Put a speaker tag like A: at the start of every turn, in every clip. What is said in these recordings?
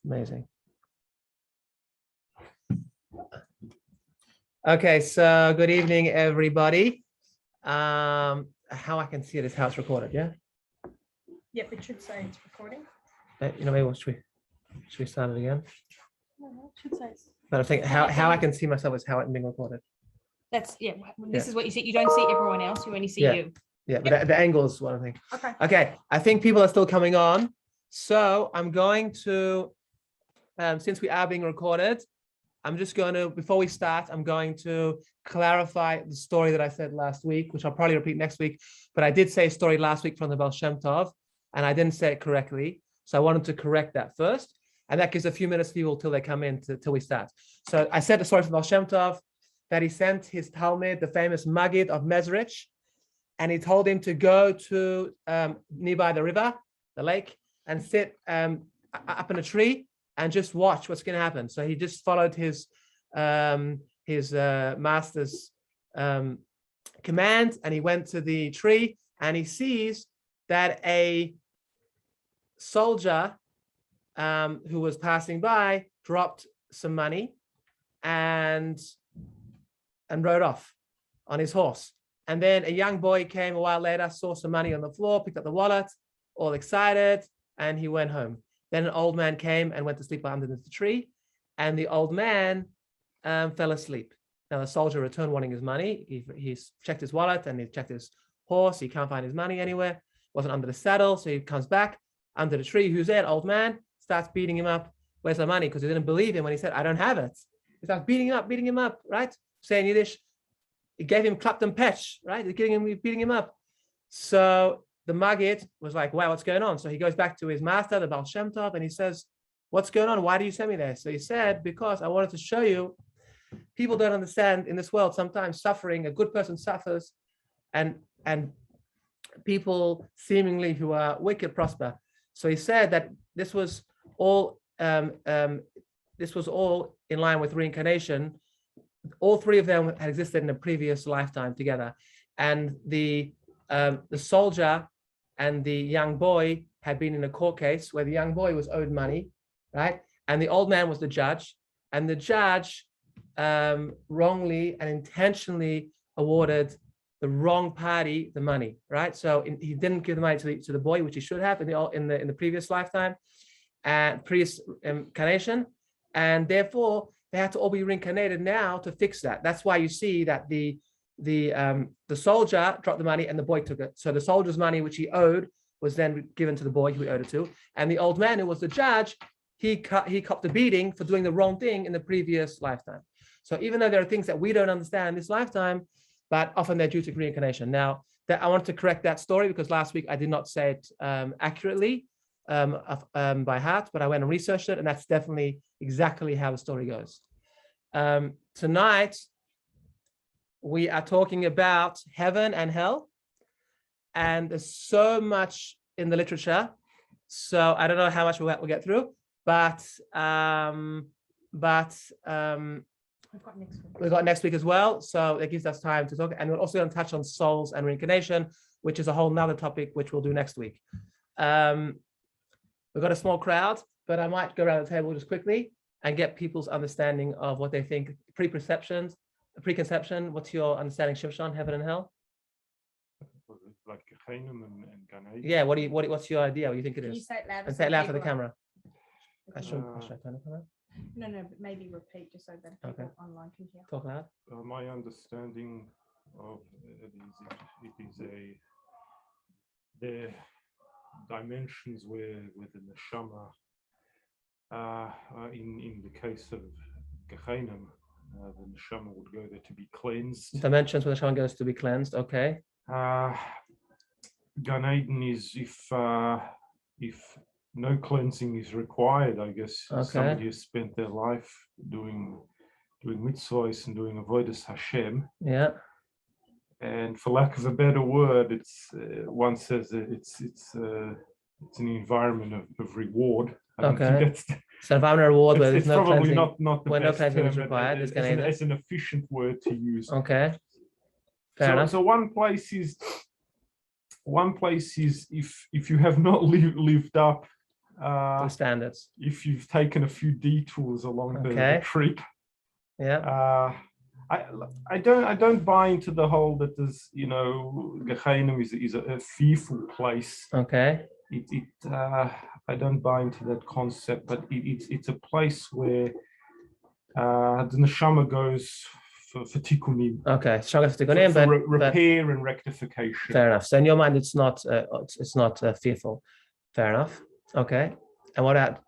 A: Amazing. Okay, so good evening, everybody. How I can see it is how it's recorded, yeah?
B: Yep, it should say it's recording.
A: You know, maybe should we start it again?
B: No, it should say it's...
A: But I think how I can see myself is how it's being recorded.
B: That's, yeah, this is what you see. You don't see everyone else, you only see you.
A: Yeah, but the angle is one thing.
B: Okay.
A: Okay, I think people are still coming on. So I'm going to, since we are being recorded, I'm just going to, before we start, I'm going to clarify the story that I said last week, which I'll probably repeat next week. But I did say a story last week from the Baal Shem Tov, and I didn't say it correctly. So I wanted to correct that first. And that gives a few minutes for people till they come in, till we start. So I said the story from Baal Shem Tov, that he sent his Talmud, the famous Maggid of Mezrich, and he told him to go to nearby the river, the lake, and sit up in a tree and just watch what's going to happen. So he just followed his master's command, and he went to the tree, and he sees that a soldier who was passing by dropped some money and rode off on his horse. And then a young boy came a while later, saw some money on the floor, picked up the wallet, all excited, and he went home. Then an old man came and went to sleep underneath the tree, and the old man fell asleep. Now the soldier returned wanting his money. He checked his wallet and he checked his horse. He can't find his money anywhere. Wasn't under the saddle, so he comes back under the tree. Who's there? Old man starts beating him up. Where's the money? Because he didn't believe him when he said, "I don't have it." He starts beating him up, right? Saying Yiddish. He gave him clapped and patch, right? He's beating him up. So the Maggid was like, wow, what's going on? So he goes back to his master, the Baal Shem Tov, and he says, what's going on? Why do you send me there? So he said, because I wanted to show you, people don't understand in this world, sometimes suffering, a good person suffers, and people seemingly who are wicked prosper. So he said that this was all in line with reincarnation. All three of them had existed in a previous lifetime together, and the soldier and the young boy had been in a court case where the young boy was owed money, right? And the old man was the judge, and the judge wrongly and intentionally awarded the wrong party the money, right? So he didn't give the money to the boy, which he should have in the previous lifetime and previous incarnation, and therefore they had to all be reincarnated now to fix that. That's why you see that the soldier dropped the money and the boy took it. So the soldier's money, which he owed, was then given to the boy who he owed it to. And the old man, who was the judge, he copped a beating for doing the wrong thing in the previous lifetime. So even though there are things that we don't understand in this lifetime, but often they're due to reincarnation. Now, I want to correct that story because last week I did not say it accurately by heart, but I went and researched it, and that's definitely exactly how the story goes. Tonight, we are talking about heaven and hell, and there's so much in the literature, so I don't know how much we'll get through, but we've got next week as well, so it gives us time to talk, and we're also going to touch on souls and reincarnation, which is a whole nother topic which we'll do next week. We've got a small crowd, but I might go around the table just quickly and get people's understanding of what they think. Preconception. What's your understanding, Shimshon, heaven and hell?
C: Like Gehenim and Gan Eden.
A: Yeah. What's your idea? What do you think it is?
B: Can you say it louder?
A: And say it loud for the camera. Should I turn the camera?
B: No, but maybe repeat just so that people online can hear.
A: Talk loud.
C: My understanding of it is the dimensions where with the neshama. In the case of Gehenim, the neshama would go there to be cleansed.
A: Dimensions where the neshama goes to be cleansed. Okay.
C: Gan Eden is if no cleansing is required. I guess somebody has spent their life doing mitzvahs and doing avodas Hashem.
A: Yeah.
C: And for lack of a better word, it's one says that it's an environment of reward.
A: Okay. So environment reward where there's no
C: probably
A: cleansing,
C: not the
A: where no
C: best
A: cleansing is
C: term,
A: required.
C: as an efficient word to use.
A: Okay. Fair enough.
C: So one place is if you have not lived up
A: to standards.
C: if you've taken a few detours along the trip.
A: Yeah.
C: I don't buy into the whole that there's, you know, Gehenna is a fearful place.
A: Okay.
C: I don't buy into that concept, but it's a place where the neshama goes for tikkunim.
A: Okay, stronger for tikkunim,
C: but repair and rectification.
A: Fair enough. So in your mind, it's not fearful. Fair enough. Okay. And what about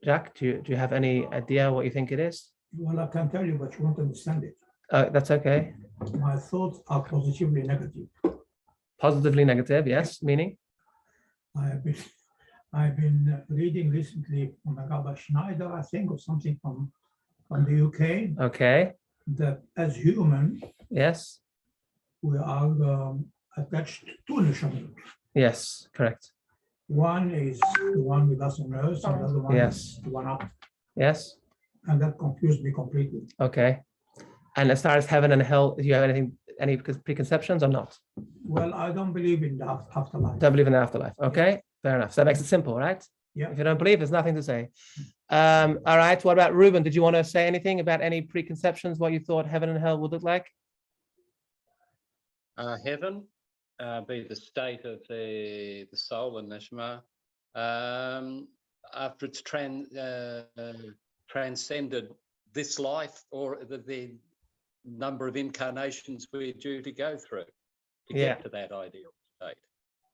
A: Jacques? Do you have any idea what you think it is?
D: Well, I can tell you, but you won't understand it.
A: That's okay.
D: My thoughts are positively negative.
A: Positively negative, yes. Meaning?
D: I've been reading recently from Rabbi Schneider, I think, or something from the UK.
A: Okay.
D: That as human,
A: yes,
D: we are attached to neshamot.
A: Yes, correct.
D: One is the one with us on earth, and the other one is the one up.
A: Yes.
D: And that confused me completely.
A: Okay. And as far as heaven and hell, do you have any preconceptions or not?
D: Well, I don't believe in the afterlife.
A: Don't believe in the afterlife. Okay, fair enough. So that makes it simple, right?
D: Yeah.
A: If you don't believe, there's nothing to say. All right. What about Ruben? Did you want to say anything about any preconceptions, what you thought heaven and hell would look like?
E: Heaven be the state of the soul and neshama after it's transcended this life or the number of incarnations we're due to go through to get to that ideal state.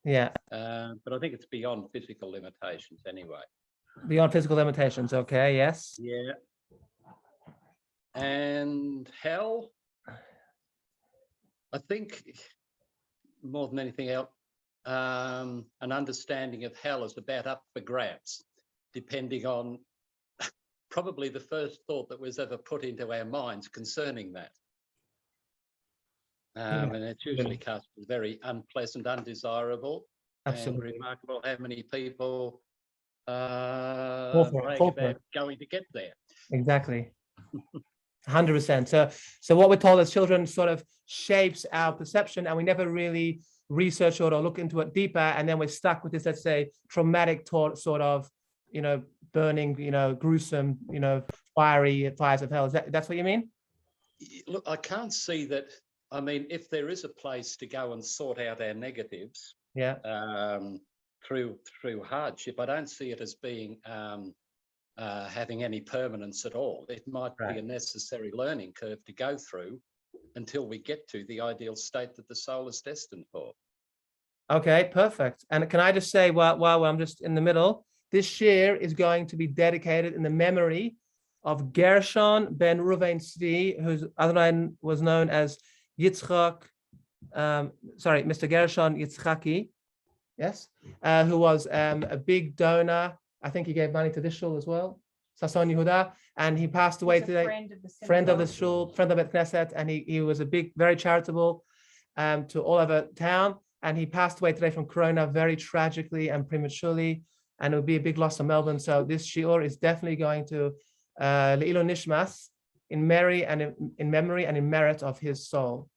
A: Yeah.
E: But I think it's beyond physical limitations anyway.
A: Beyond physical limitations. Okay. Yes.
E: Yeah. And hell, I think more than anything else, an understanding of hell is about up for grabs, depending on probably the first thought that was ever put into our minds concerning that. And it's usually cast as very unpleasant, undesirable.
A: Absolutely.
E: And remarkable how many people brag about going to get there.
A: Exactly. 100%. So what we're told as children sort of shapes our perception, and we never really research it or look into it deeper, and then we're stuck with this, let's say, traumatic sort of, burning, gruesome, fires of hell. That's what you mean?
E: Look, I can't see that. I mean, if there is a place to go and sort out our negatives, through hardship, I don't see it as being having any permanence at all. It might be a necessary learning curve to go through until we get to the ideal state that the soul is destined for. Okay, perfect. And can I just say, while I'm just in the middle, this shir is going to be dedicated in the memory of Gershon ben Ruvain Tzvi, whose other name was known as Yitzchak, Mr. Gershon Yitzchaki, yes, who was a big donor. I think he gave money to this shul as well, Sason Yehuda, and he passed away today. Friend of the shul, friend of Bet Knesset, and he was a big, very charitable to all over town, and he passed away today from corona very tragically and prematurely, and it would be a big loss to Melbourne. So this shiur is definitely going to Le'ilun Nishmas in memory and in merit of his soul.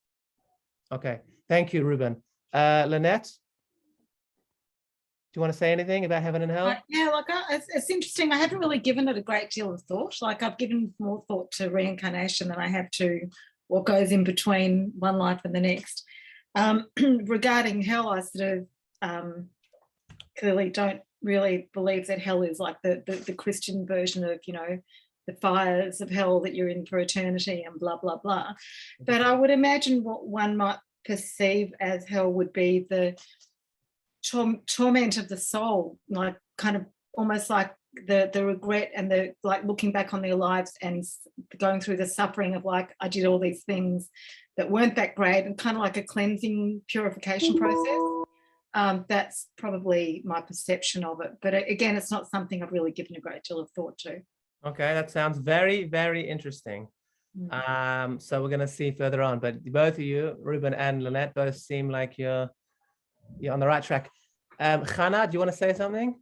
E: Okay, thank you, Ruben. Lynette? Do you want to say anything about heaven and hell?
B: It's interesting. I haven't really given it a great deal of thought. I've given more thought to reincarnation than I have to what goes in between one life and the next. Regarding hell, I sort of clearly don't really believe that hell is like the Christian version of, the fires of hell that you're in for eternity and blah, blah, blah. But I would imagine what one might perceive as hell would be the torment of the soul, like kind of almost like the regret and the like looking back on their lives and going through the suffering of like, I did all these things that weren't that great, and kind of like a cleansing purification process. That's probably my perception of it. But again, it's not something I've really given a great deal of thought to. Okay, that sounds very, very interesting. So we're going to see further on, but both of you, Ruben and Lynette, both seem like you're on the right track. Chana, do you want to say something?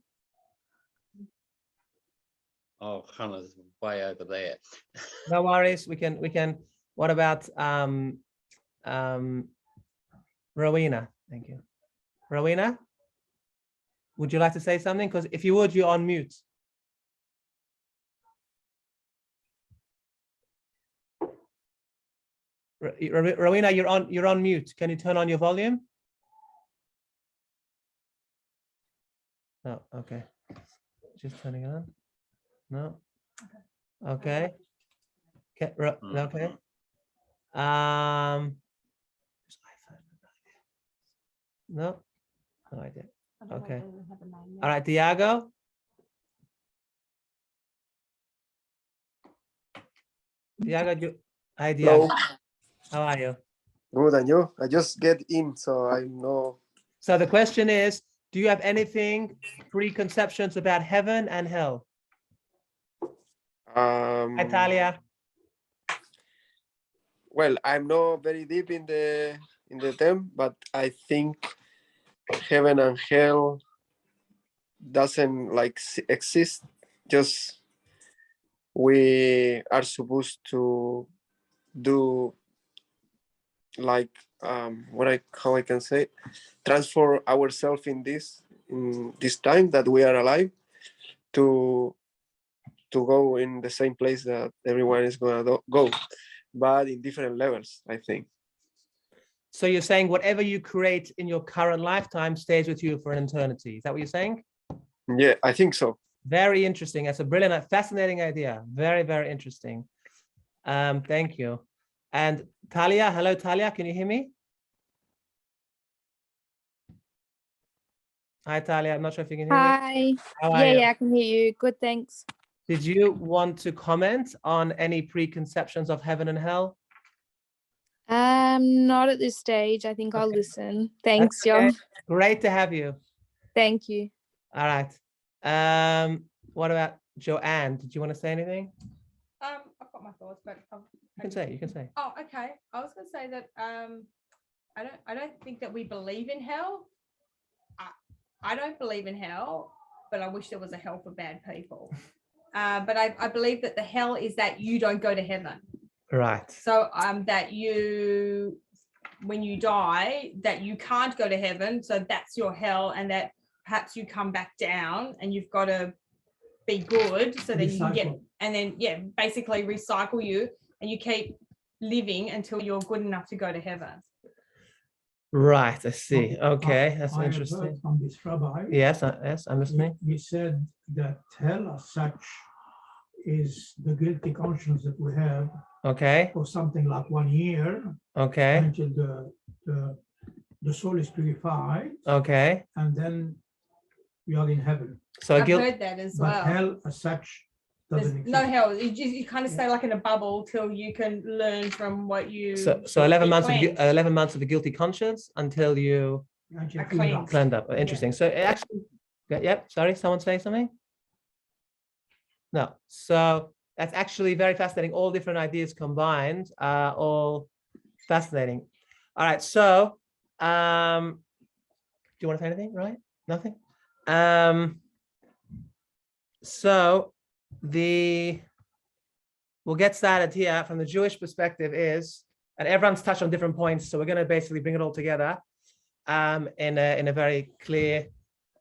E: Oh, Chana's way over there.
A: No worries. We can. What about Rowena? Thank you. Rowena? would you like to say something? Because if you would, you're on mute. Rowena, you're on mute. Can you turn on your volume? No, okay. Just turning it on. No. Okay. Okay. No. No idea. Okay. All right, Diago. Diago, hi Diago.
F: Hello.
A: How are you?
F: Good, and you? I just get in, so I know.
A: So the question is, do you have anything preconceptions about heaven and hell? Hi, Talia.
F: Well, I'm not very deep in the term, but I think heaven and hell doesn't like exist. Just we are supposed to do like how I can say, transfer ourselves in this time that we are alive to go in the same place that everyone is gonna go, but in different levels, I think.
A: So you're saying whatever you create in your current lifetime stays with you for an eternity. Is that what you're saying?
F: Yeah, I think so.
A: Very interesting. That's a brilliant, fascinating idea. Very, very interesting. Thank you. And Talia, hello, Talia. Can you hear me? Hi, Talia. I'm not sure if you can hear me.
G: Hi.
A: How are you?
G: Yeah, I can hear you. Good, thanks.
A: Did you want to comment on any preconceptions of heaven and hell?
G: Not at this stage. I think I'll listen. Thanks,
A: Okay.
G: John.
A: Great to have you.
G: Thank you.
A: All right. What about Joanne? Did you want to say anything?
H: I've got my thoughts, but
A: You can say.
H: Oh, okay. I was going to say that I don't think that we believe in hell. I don't believe in hell, but I wish there was a hell for bad people. But I believe that the hell is that you don't go to heaven.
A: Right.
H: So that you, when you die, that you can't go to heaven. So that's your hell, and that perhaps you come back down and you've got to be good so then you can get, and then basically recycle you, and you keep living until you're good enough to go to heaven.
A: Right, I see. Okay, that's interesting.
D: I heard from this rabbi.
A: Yes, I'm listening.
D: He said that hell as such is the guilty conscience that we have.
A: Okay.
D: For something like 1 year.
A: Okay.
D: Until the soul is purified.
A: Okay.
D: And then we are in heaven.
A: So
H: I've heard that as well.
D: But hell as such doesn't exist.
H: No hell. You kind of stay like in a bubble till you can learn from what you.
A: So 11 months of 11 months of the guilty conscience until you
H: are
A: cleaned up. Interesting. So it actually, yep. Sorry, someone say something. No. So that's actually very fascinating. All different ideas combined, all fascinating. All right. So, do you want to say anything? Right? Nothing. So we'll get started here from the Jewish perspective is, and everyone's touched on different points. So we're going to basically bring it all together in a very clear,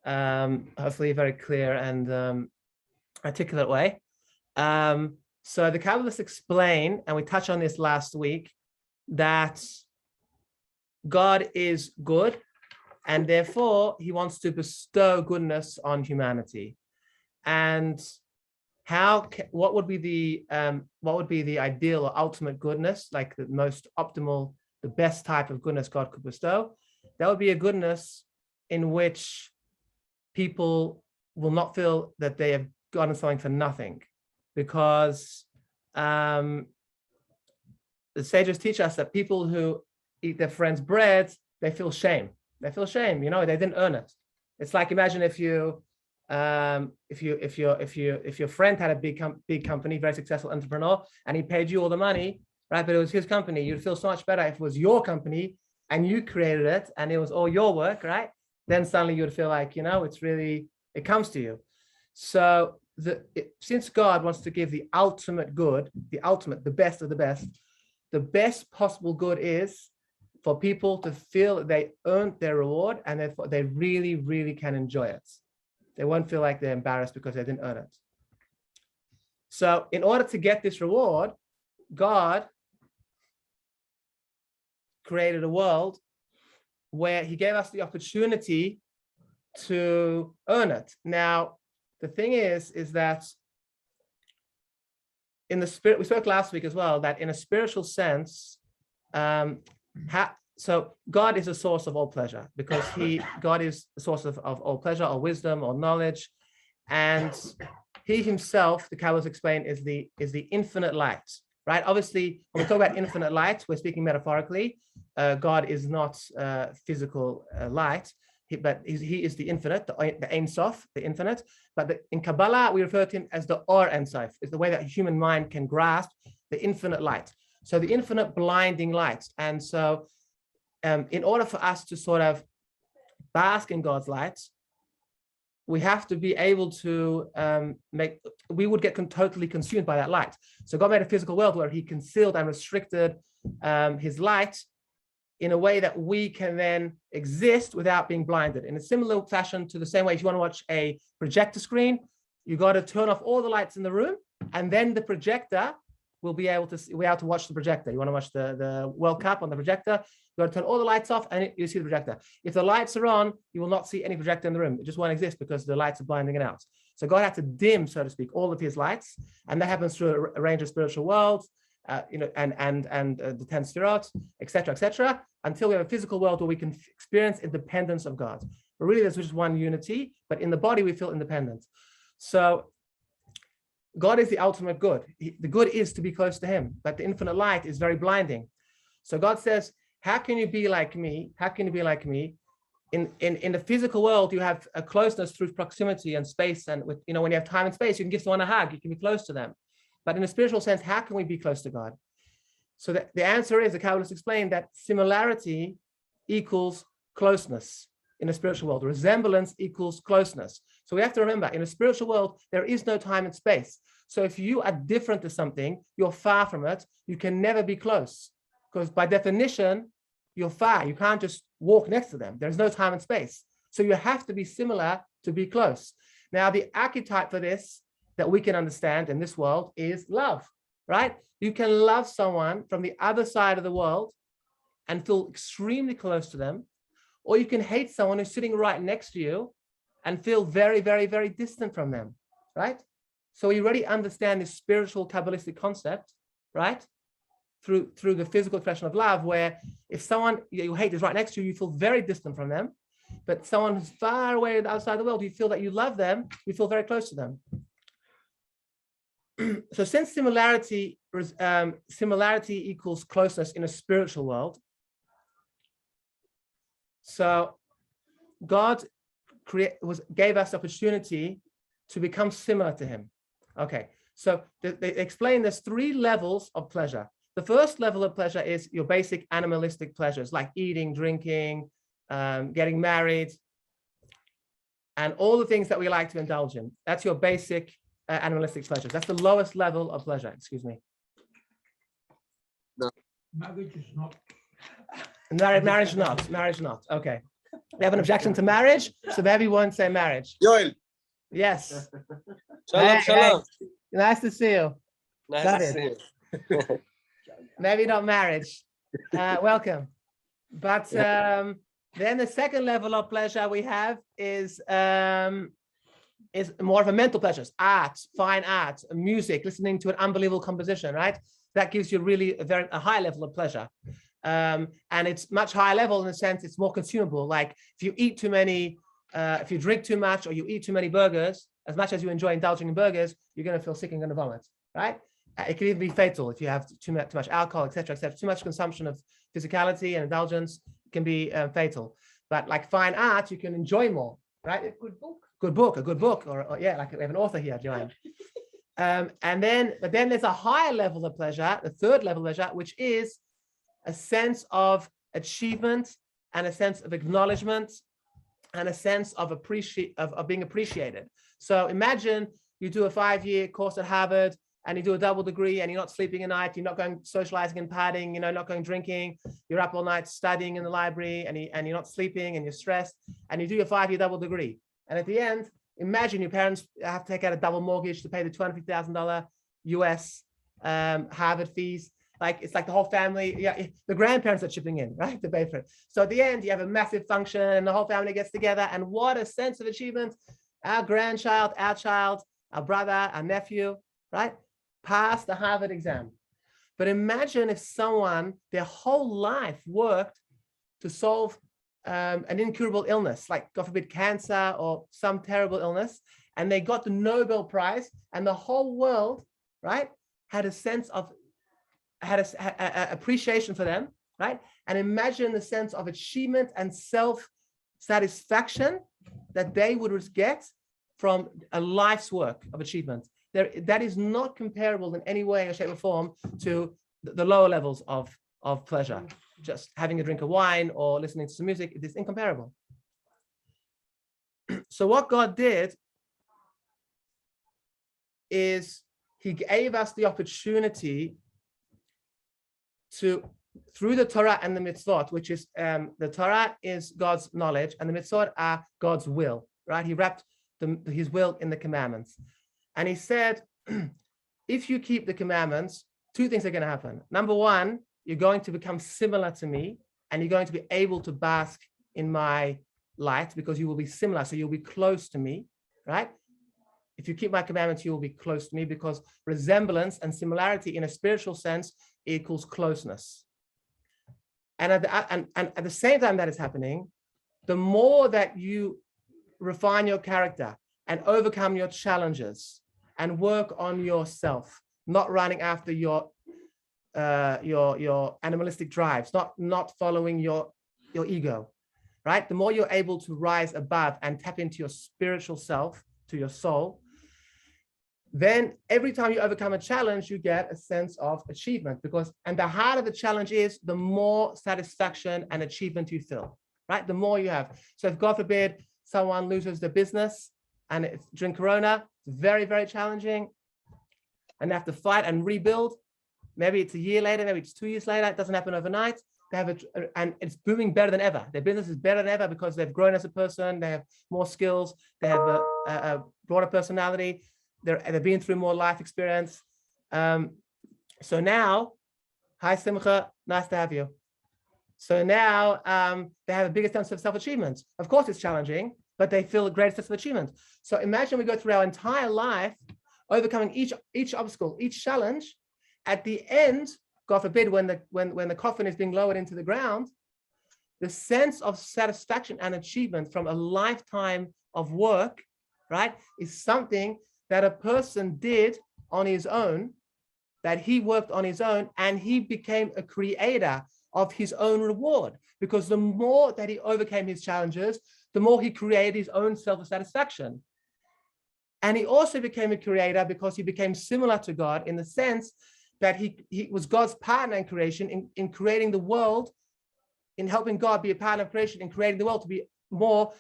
A: hopefully a very clear and articulate way. So the Kabbalists explain, and we touched on this last week, that God is good, and therefore he wants to bestow goodness on humanity. And what would be the ideal or ultimate goodness, like the most optimal, the best type of goodness God could bestow? That would be a goodness in which people will not feel that they have gotten something for nothing, because the sages teach us that people who eat their friend's bread, they feel shame. They feel shame, they didn't earn it. It's like, imagine if your friend had a big company, very successful entrepreneur, and he paid you all the money, right? But it was his company. You'd feel so much better if it was your company and you created it and it was all your work, right? Then suddenly you'd feel like, it comes to you. So since God wants to give the ultimate good, the best of the best possible good is for people to feel that they earned their reward and therefore they really, really can enjoy it. They won't feel like they're embarrassed because they didn't earn it. So in order to get this reward, God created a world where he gave us the opportunity to earn it. Now, the thing is that in the spirit, we spoke last week as well, that in a spiritual sense, so God is a source of all pleasure, because God is the source of all pleasure, or wisdom, or knowledge. And he himself, the Kabbalists explain, is the infinite light, right? Obviously, when we talk about infinite light, we're speaking metaphorically. God is not physical light, but he is the infinite, the Ein Sof, the infinite. But in Kabbalah, we refer to him as the Or Ein Sof. It's the way that human mind can grasp the infinite light. So the infinite blinding light. And so in order for us to sort of bask in God's light, we have to be able to we would get totally consumed by that light. So God made a physical world where he concealed and restricted his light in a way that we can then exist without being blinded. In a similar fashion to the same way, if you want to watch a projector screen, you got to turn off all the lights in the room, and then the projector will be able to watch the projector. You want to watch the World Cup on the projector, you got to turn all the lights off and you see the projector. If the lights are on, you will not see any projector in the room. It just won't exist because the lights are blinding it out. So God had to dim, so to speak, all of his lights, and that happens through a range of spiritual worlds, and the 10 Sefirot, etc., until we have a physical world where we can experience independence of God. But really, there's just one unity, but in the body we feel independent. So God is the ultimate good. The good is to be close to him, but the infinite light is very blinding. So God says, how can you be like me? How can you be like me? In the physical world, you have a closeness through proximity and space. And with, when you have time and space, you can give someone a hug, you can be close to them. But in a spiritual sense, how can we be close to God? So the answer is, the Kabbalists explain that similarity equals closeness in a spiritual world. Resemblance equals closeness. So we have to remember, in a spiritual world, there is no time and space. So if you are different to something, you're far from it, you can never be close. Because by definition, you're far. You can't just walk next to them. There's no time and space. So you have to be similar to be close. Now, the archetype for this that we can understand in this world is love, right? You can love someone from the other side of the world and feel extremely close to them, or you can hate someone who's sitting right next to you and feel very, very, very distant from them, right? So we already understand this spiritual Kabbalistic concept, right? Through the physical expression of love, where if someone you hate is right next to you, you feel very distant from them. But someone who's far away outside the world, you feel that you love them, you feel very close to them. So since similarity equals closeness in a spiritual world, so God gave us the opportunity to become similar to him. Okay, so they explain there's 3 levels of pleasure. The first level of pleasure is your basic animalistic pleasures, like eating, drinking, getting married, and all the things that we like to indulge in. That's your basic animalistic pleasures. That's the lowest level of pleasure. Excuse me.
D: No. Marriage is not.
A: Marriage not. Marriage not. Okay. We have an objection to marriage, so maybe we won't say marriage.
F: Yoel.
A: Yes.
F: Shalom, shalom.
A: Nice to see you.
F: Nice to see you.
A: Maybe not marriage. Welcome. But then the second level of pleasure we have is more of a mental pleasures, art, fine art, music, listening to an unbelievable composition, right? That gives you really a high level of pleasure. And it's much higher level in the sense it's more consumable. Like if you eat too many, if you drink too much or you eat too many burgers, as much as you enjoy indulging in burgers, you're going to feel sick and going to vomit, right? It can even be fatal if you have too much alcohol, etc., etc. Too much consumption of physicality and indulgence can be fatal. But like fine art, you can enjoy more, right? A good book, or yeah, like we have an author here, Joanne. But then there's a higher level of pleasure, the third level of pleasure, which is a sense of achievement and a sense of acknowledgement and a sense of being appreciated. So imagine you do a 5-year course at Harvard and you do a double degree and you're not sleeping at night, you're not going socializing and partying, not going drinking, you're up all night studying in the library and you're not sleeping and you're stressed, and you do your 5-year double degree. And at the end, imagine your parents have to take out a double mortgage to pay the $250,000 US Harvard fees. Like it's like the whole family, yeah, the grandparents are chipping in, right, to pay for it. So at the end, you have a massive function and the whole family gets together, and what a sense of achievement. Our grandchild, our child, our brother, our nephew, right, passed the Harvard exam. But imagine if someone, their whole life worked to solve an incurable illness, like God forbid cancer or some terrible illness, and they got the Nobel Prize, and the whole world, right, had a sense of, had a appreciation for them, right? And imagine the sense of achievement and self-satisfaction that they would get from a life's work of achievement. That is not comparable in any way or shape or form to the lower levels of pleasure. Just having a drink of wine or listening to some music, it is incomparable. So what God did is he gave us the opportunity to, through the Torah and the mitzvot, which is, the Torah is God's knowledge and the mitzvot are God's will, right? He wrapped his will in the commandments. And he said, if you keep the commandments, two things are going to happen. Number one, you're going to become similar to me, and you're going to be able to bask in my light because you will be similar. So you'll be close to me, right? If you keep my commandments, you will be close to me, because resemblance and similarity in a spiritual sense equals closeness. And at the same time that is happening, the more that you refine your character and overcome your challenges and work on yourself, not running after your animalistic drives, not following your ego, right? The more you're able to rise above and tap into your spiritual self, to your soul, then every time you overcome a challenge, you get a sense of achievement, and the harder the challenge is, the more satisfaction and achievement you feel, right? The more you have. So if God forbid someone loses their business and it's during Corona, it's very, very challenging, and they have to fight and rebuild. Maybe it's a year later, maybe it's 2 years later. It doesn't happen overnight. They have and it's booming better than ever. Their business is better than ever because they've grown as a person. They have more skills. They have a broader personality. They've been through more life experience. So now, hi Simcha, nice to have you. So now they have a bigger sense of self-achievement. Of course, it's challenging, but they feel a greater sense of achievement. So imagine we go through our entire life, overcoming each obstacle, each challenge. At the end, God forbid, when the coffin is being lowered into the ground, the sense of satisfaction and achievement from a lifetime of work, right, is something that a person did on his own, that he worked on his own, and he became a creator of his own reward. Because the more that he overcame his challenges, the more he created his own self-satisfaction. And he also became a creator because he became similar to God in the sense that he was God's partner in creation, in creating the world, in helping God be a partner of creation, in creating the world to be more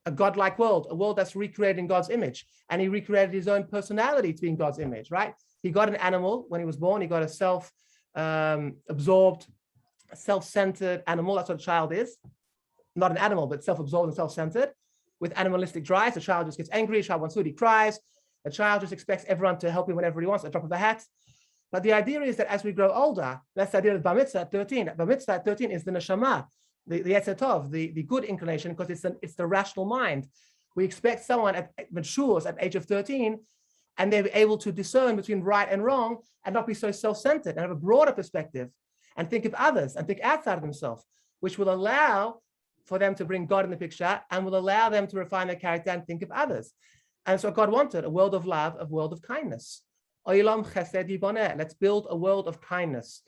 A: a godlike world, a world that's recreated in God's image. And he recreated his own personality to be in God's image, right? He got an animal when he was born. He got a self-absorbed, self-centered animal. That's what a child is. Not an animal, but self-absorbed and self-centered. With animalistic drives, the child just gets angry. The child wants food, he cries. The child just expects everyone to help him whenever he wants, at the drop of a hat. But the idea is that as we grow older, that's the idea of Bar Mitzvah at 13. Bar Mitzvah at 13 is the neshama, the Yetzer Tov, the good inclination, because it's the rational mind. We expect someone matures at the age of 13, and they're able to discern between right and wrong and not be so self-centered and have a broader perspective and think of others and think outside of themselves, which will allow for them to bring God in the picture and will allow them to refine their character and think of others. And so God wanted a world of love, a world of kindness. Let's build a world of kindness.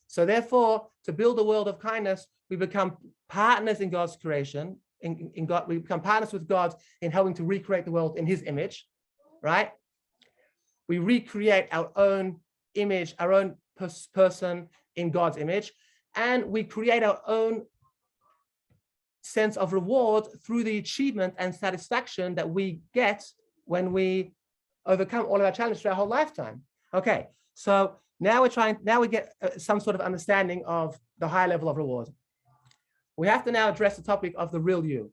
A: So therefore, to build a world of kindness, we become partners in God's creation. In God, we become partners with God in helping to recreate the world in his image, right? We recreate our own image, our own person in God's image, and we create our own sense of reward through the achievement and satisfaction that we get when we overcome all of our challenges through our whole lifetime. Okay, so now we get some sort of understanding of the high level of reward. We have to now address the topic of the real you.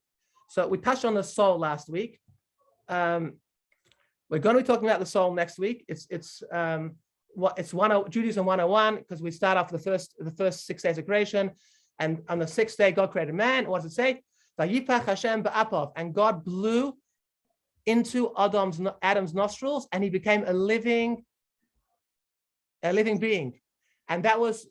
A: So we touched on the soul last week, we're going to be talking about the soul next week. It's Judaism 101, because we start off the first 6 days of creation, and on the 6th day God created man. What does it say? Vayipach Hashem ba'apav, and God blew into Adam's nostrils, and he became a living being. And that was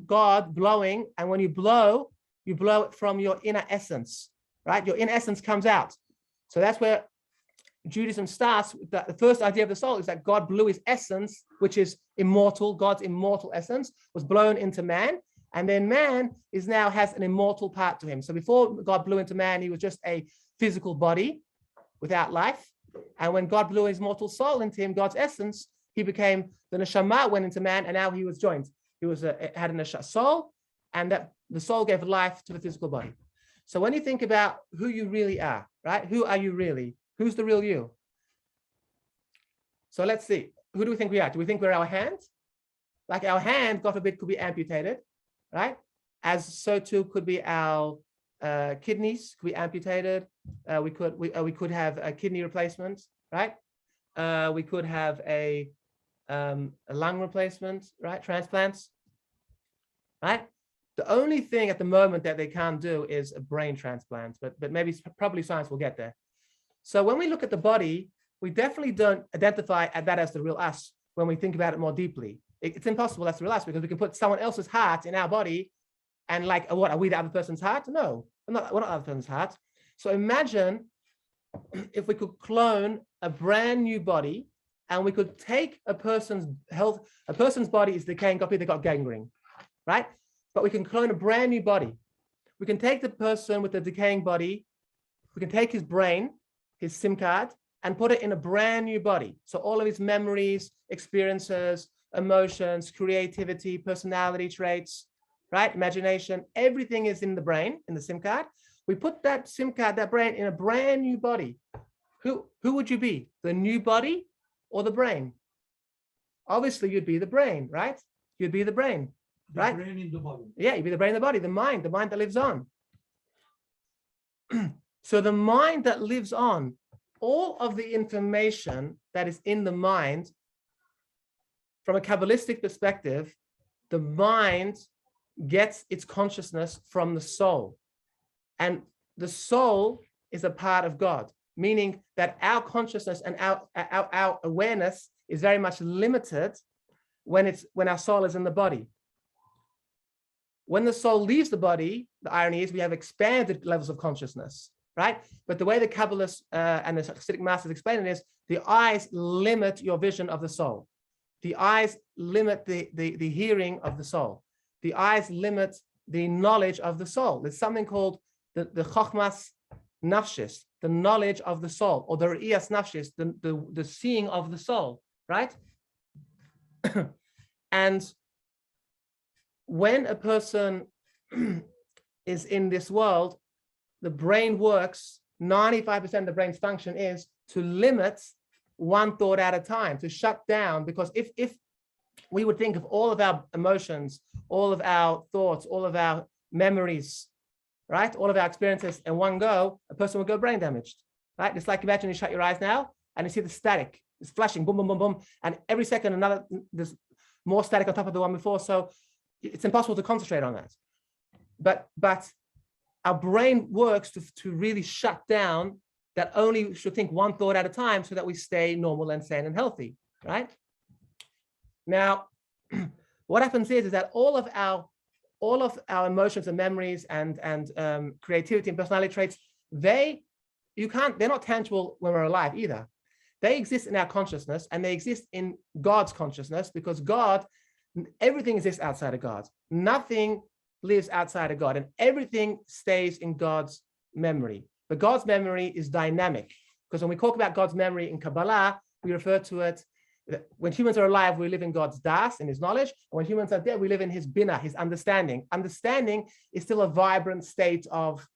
A: God blowing. And when you blow it from your inner essence, right? Your inner essence comes out. So that's where Judaism starts. The first idea of the soul is that God blew his essence, which is immortal. God's immortal essence was blown into man. And then man has an immortal part to him. So before God blew into man, he was just a physical body without life. And when God blew his mortal soul into him, God's essence, he became, the neshama went into man, and now he was joined. He had a soul, and that the soul gave life to the physical body. So when you think about who you really are, right? Who are you really? Who's the real you? So let's see. Who do we think we are? Do we think we're our hand? Like our hand, God forbid, could be amputated, right? As so too could be our kidneys could be amputated. We could have a kidney replacement, right? We could have a lung replacement, right? Transplants, right? The only thing at the moment that they can't do is a brain transplant, but probably science will get there. So when we look at the body, we definitely don't identify that as the real us when we think about it more deeply. It's impossible that's the real us, because we can put someone else's heart in our body, and like, what, are we the other person's heart? No, we're not the other person's heart. So imagine if we could clone a brand new body, and we could take a person's body is decaying, they got gangrene, right? But we can clone a brand new body. We can take the person with the decaying body, we can take his brain, his SIM card, and put it in a brand new body. So all of his memories, experiences, emotions, creativity, personality traits, right? Imagination, everything is in the brain, in the SIM card. We put that SIM card, that brain, in a brand new body. Who would you be? The new body or the brain? Obviously, you'd be the brain, right? You'd be the brain, right?
D: The brain in the body.
A: Yeah, you'd be the brain in the body, the mind that lives on. So the mind that lives on, all of the information that is in the mind, from a Kabbalistic perspective, the mind gets its consciousness from the soul. And the soul is a part of God, meaning that our consciousness and our awareness is very much limited when our soul is in the body. When the soul leaves the body, the irony is we have expanded levels of consciousness, right? But the way the Kabbalists and the Hasidic masters explain it is, the eyes limit your vision of the soul. The eyes limit the hearing of the soul. The eyes limit the knowledge of the soul. There's something called the chokhmas nafshis, the knowledge of the soul, or the re'iyas nafshis, the seeing of the soul, right? And when a person is in this world, the brain works, 95% of the brain's function is to limit one thought at a time, to shut down, because if we would think of all of our emotions, all of our thoughts, all of our memories, right, all of our experiences in one go, a person would go brain damaged, right? It's like, imagine you shut your eyes now and you see the static, it's flashing, boom, boom, boom, boom, and every second there's more static on top of the one before, so it's impossible to concentrate on that. But our brain works to really shut down, that only should think one thought at a time, so that we stay normal and sane and healthy, right? Now, what happens is that all of our emotions and memories and creativity and personality traits, they're not tangible when we're alive either. They exist in our consciousness, and they exist in God's consciousness, because everything exists outside of God. Nothing lives outside of God, and everything stays in God's memory. But God's memory is dynamic, because when we talk about God's memory in Kabbalah, we refer to it, when humans are alive, we live in God's das, in his knowledge. And when humans are dead, we live in his bina, his understanding. Understanding is still a vibrant state of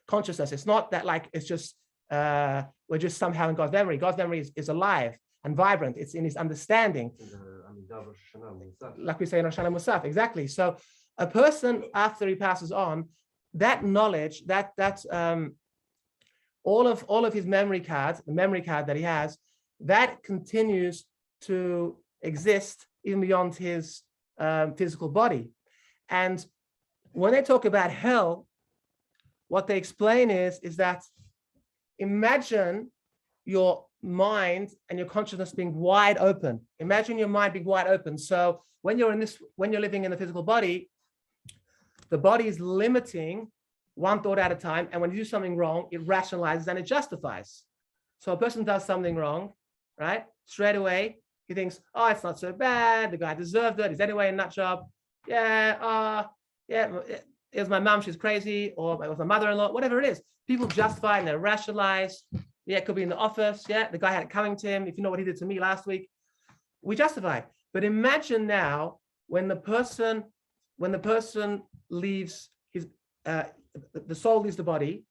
A: consciousness. It's not that like, it's just, we're just somehow in God's memory. God's memory is alive and vibrant. It's in his understanding. Like we say in Rosh Hashanah Musaf, exactly. So a person, after he passes on, that knowledge, that all of his memory cards, the memory card that he has, that continues to exist even beyond his physical body. And when they talk about hell, what they explain is that imagine your mind and your consciousness being wide open. Imagine your mind being wide open. So when you're living in the physical body, the body is limiting one thought at a time. And when you do something wrong, it rationalizes and it justifies. So a person does something wrong, right? Straight away, he thinks, oh, it's not so bad. The guy deserved it. He's anyway a nut job. Yeah, it was my mom, she's crazy, or it was my mother-in-law, whatever it is. People justify and they rationalize. Yeah, it could be in the office. Yeah, the guy had it coming to him. If you know what he did to me last week, we justify. But imagine now when the person leaves his, the soul leaves the body,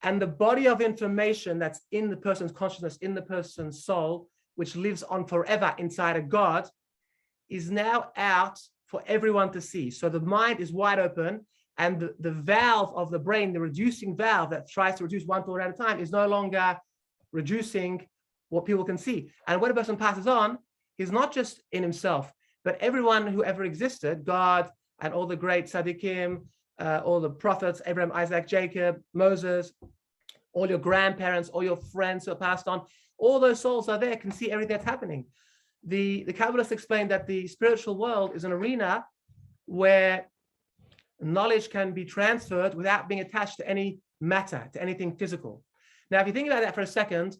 A: and the body of information that's in the person's consciousness, in the person's soul, which lives on forever inside of God, is now out for everyone to see. So the mind is wide open, and the valve of the brain, the reducing valve that tries to reduce one thought at a time, is no longer reducing what people can see. And when a person passes on, he's not just in himself, but everyone who ever existed, God and all the great tzaddikim, all the prophets, Abraham, Isaac, Jacob, Moses, all your grandparents, all your friends who are passed on, all those souls are there, can see everything that's happening. The Kabbalists explain that the spiritual world is an arena where knowledge can be transferred without being attached to any matter, to anything physical. Now, if you think about that for a second,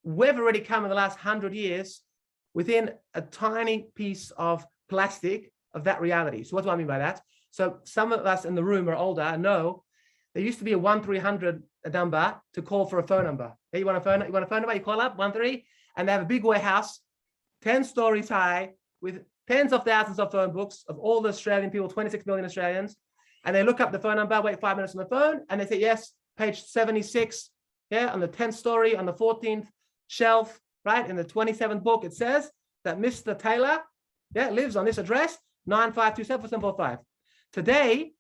A: we've already come in the last 100 years within a tiny piece of plastic of that reality. So what do I mean by that? So some of us in the room are older and know there used to be a 1-300 number to call for a phone number. Hey, you want a phone number? You call up 13, and they have a big warehouse, 10 stories high, with tens of thousands of phone books of all the Australian people, 26 million Australians. And they look up the phone number, wait 5 minutes on the phone, and they say, yes, page 76, yeah, on the 10th story, on the 14th shelf, right, in the 27th book, it says that Mr. Taylor, yeah, lives on this address, 95274745. Today,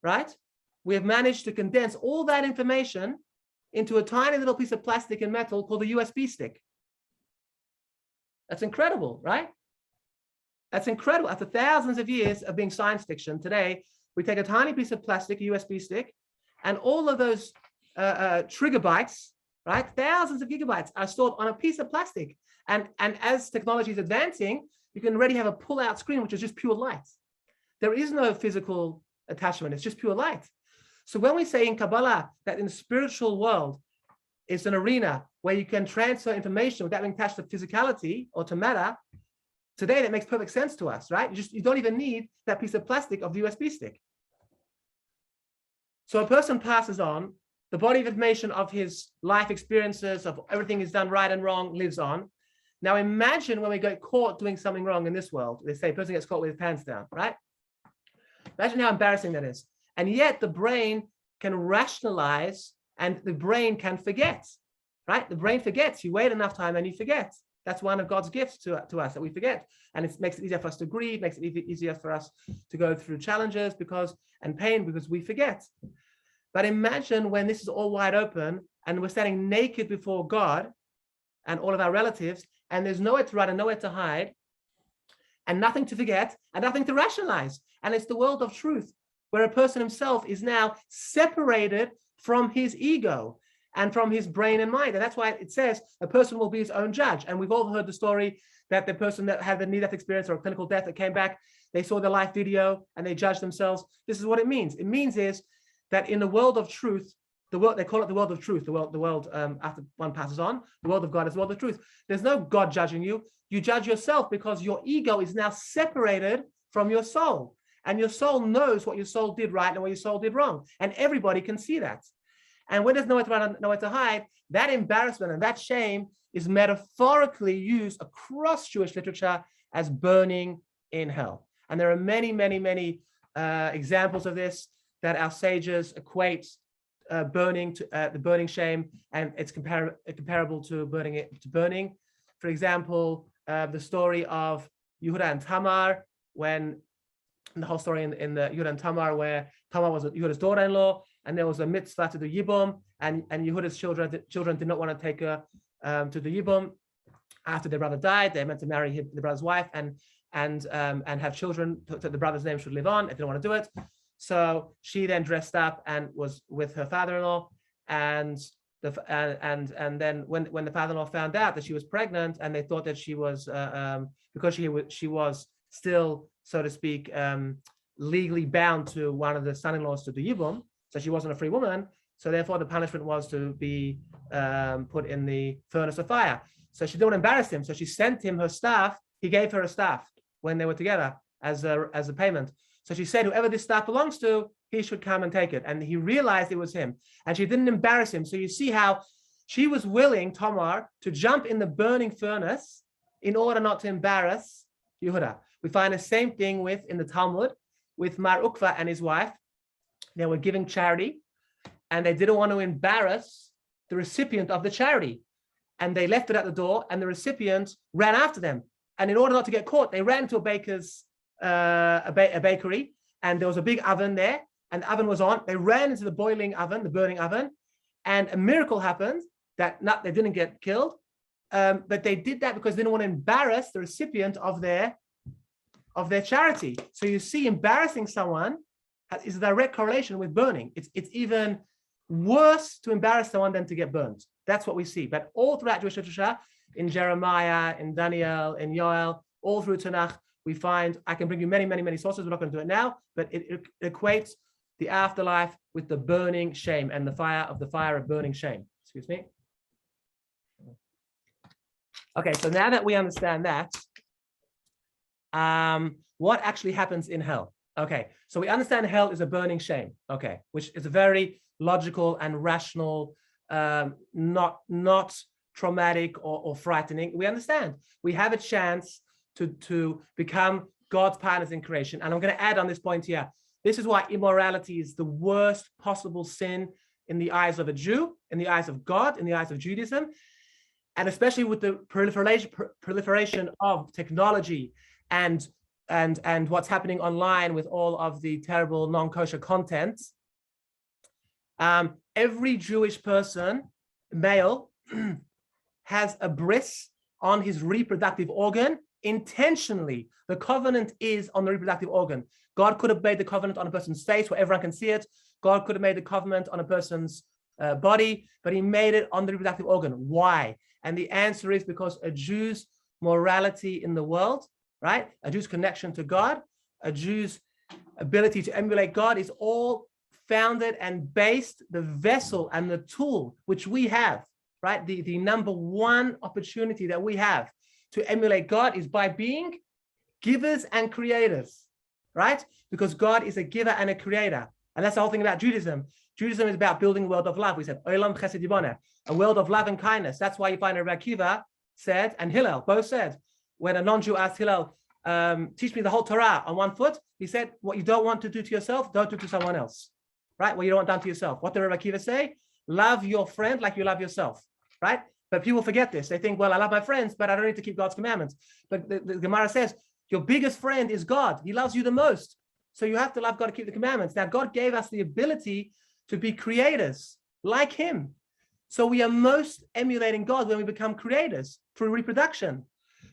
A: right, we have managed to condense all that information into a tiny little piece of plastic and metal called a USB stick. That's incredible, right? That's incredible. After thousands of years of being science fiction, today, we take a tiny piece of plastic, a USB stick, and all of those trigger bytes, right? Thousands of gigabytes are stored on a piece of plastic. And as technology is advancing, you can already have a pull-out screen, which is just pure light. There is no physical attachment. It's just pure light. So when we say in Kabbalah that in the spiritual world, it's an arena where you can transfer information without being attached to physicality or to matter, today that makes perfect sense to us, right? You don't even need that piece of plastic of the USB stick. So a person passes on, the body of information of his life experiences, of everything he's done right and wrong, lives on. Now imagine when we get caught doing something wrong in this world. They say a person gets caught with his pants down, right? Imagine how embarrassing that is. And yet the brain can rationalize and the brain can forget, right? The brain forgets. You wait enough time and you forget. That's one of God's gifts to us, that we forget. And it makes it easier for us to grieve, makes it easier for us to go through challenges and pain because we forget. But imagine when this is all wide open and we're standing naked before God and all of our relatives, and there's nowhere to run and nowhere to hide, and nothing to forget and nothing to rationalize. And it's the world of truth, where a person himself is now separated from his ego and from his brain and mind. And that's why it says a person will be his own judge. And we've all heard the story that the person that had the near-death experience or a clinical death that came back, they saw the live video and they judged themselves. This is what it means. It means is that in the world of truth, the world, they call it the world of truth, the world after one passes on, the world of God is the world of truth. There's no God judging you. You judge yourself because your ego is now separated from your soul. And your soul knows what your soul did right and what your soul did wrong. And everybody can see that. And when there's nowhere to run, nowhere to hide, that embarrassment and that shame is metaphorically used across Jewish literature as burning in hell. And there are many, many, many examples of this that our sages equate burning to the burning shame, and it's comparable to burning. For example, the story of Yehuda and Tamar, when the whole story in the Yehuda and Tamar, where Tamar was Yehuda's daughter-in-law, and there was a mitzvah to the Yibum, and Yehuda's children did not want to take her to the Yibum. After their brother died, they meant to marry the brother's wife and have children. So the brother's name should live on. They didn't want to do it. So she then dressed up and was with her father-in-law, and then when the father-in-law found out that she was pregnant, and they thought that she was because she was still, so to speak, legally bound to one of the son-in-laws to the Yibum, so she wasn't a free woman. So therefore, the punishment was to be put in the furnace of fire. So she didn't embarrass him. So she sent him her staff. He gave her a staff when they were together as a payment. So she said, whoever this staff belongs to, he should come and take it. And he realized it was him. And she didn't embarrass him. So you see how she was willing, Tamar, to jump in the burning furnace in order not to embarrass Yehuda. We find the same thing in the Talmud with Mar Ukva and his wife. They were giving charity, and they didn't want to embarrass the recipient of the charity. And they left it at the door, and the recipient ran after them. And in order not to get caught, they ran to a baker's a bakery, and there was a big oven there, and the oven was on. They ran into the boiling oven, the burning oven, and a miracle happened that they didn't get killed, but they did that because they didn't want to embarrass the recipient of their charity. So you see, embarrassing someone is a direct correlation with burning. It's even worse to embarrass someone than to get burned. That's what we see. But all throughout Jewish literature, in Jeremiah, in Daniel, in Yoel, all through Tanakh, we find, I can bring you many, many, many sources. We're not going to do it now, but it equates the afterlife with the burning shame and the fire of burning shame. Excuse me. Okay, so now that we understand that, what actually happens in hell? Okay, so we understand hell is a burning shame. Okay, which is a very logical and rational, not traumatic or frightening. We understand. We have a chance to become God's partners in creation. And I'm going to add on this point here. This is why immorality is the worst possible sin in the eyes of a Jew, in the eyes of God, in the eyes of Judaism, and especially with the proliferation of technology and what's happening online with all of the terrible non-kosher content. Every Jewish person, male, has a bris on his reproductive organ intentionally. The covenant is on the reproductive organ. God could have made the covenant on a person's face where everyone can see it. God could have made the covenant on a person's body, but he made it on the reproductive organ. Why? And the answer is because a Jew's morality in the world, right? A Jew's connection to God, a Jew's ability to emulate God is all founded and based, the vessel and the tool which we have, right? The number one opportunity that we have to emulate God is by being givers and creators, right? Because God is a giver and a creator. And that's the whole thing about Judaism. Judaism is about building a world of love. We said, Olam Chesed Yiboneh, a world of love and kindness. That's why you find Rabbi Akiva said, and Hillel both said, when a non-Jew asked Hillel, teach me the whole Torah on one foot, he said, what you don't want to do to yourself, don't do to someone else, right? What you don't want done to yourself. What did Rabbi Akiva say? Love your friend like you love yourself, right? But people forget this. They think, well, I love my friends, but I don't need to keep God's commandments. But the Gemara says, your biggest friend is God. He loves you the most. So you have to love God to keep the commandments. Now, God gave us the ability to be creators like him. So we are most emulating God when we become creators through reproduction.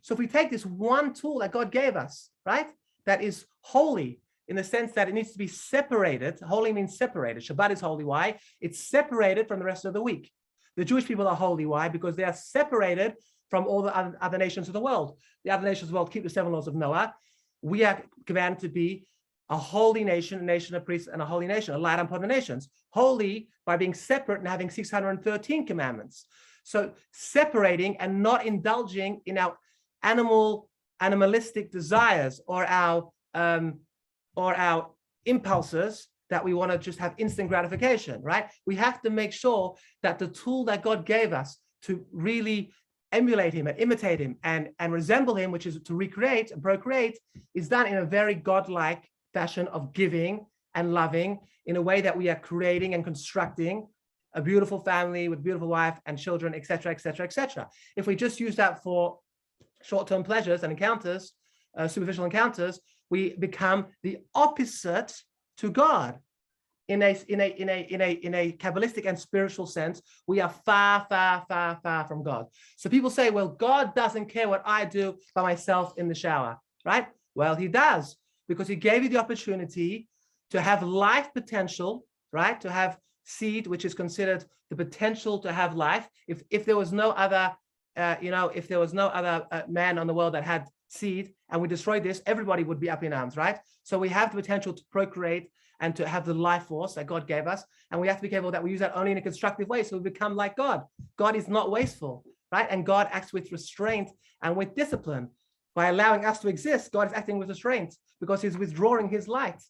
A: So if we take this one tool that God gave us, right, that is holy in the sense that it needs to be separated. Holy means separated. Shabbat is holy. Why? It's separated from the rest of the week. The Jewish people are holy. Why? Because they are separated from all the other nations of the world. The other nations of the world keep the 7 laws of Noah. We are commanded to be a holy nation, a nation of priests, and a holy nation, a light upon the nations. Holy by being separate and having 613 commandments. So separating and not indulging in our animalistic desires or our impulses that we want to just have instant gratification, right? We have to make sure that the tool that God gave us to really emulate him and imitate him and resemble him, which is to recreate and procreate, is done in a very godlike fashion of giving and loving in a way that we are creating and constructing a beautiful family with beautiful wife and children, etc., etc., etc. If we just use that for short-term pleasures and encounters, superficial encounters, we become the opposite to God. in a Kabbalistic and spiritual sense, we are far, far, far, far from God. So people say, well, God doesn't care what I do by myself in the shower, right? Well, he does, because he gave you the opportunity to have life potential, right? To have seed, which is considered the potential to have life. If there was no other, if there was no other man on the world that had seed and we destroyed this, everybody would be up in arms, right? So we have the potential to procreate and to have the life force that God gave us. And we have to be careful that we use that only in a constructive way, so we become like God. God is not wasteful, right? And God acts with restraint and with discipline. By allowing us to exist, God is acting with restraint because he's withdrawing his light,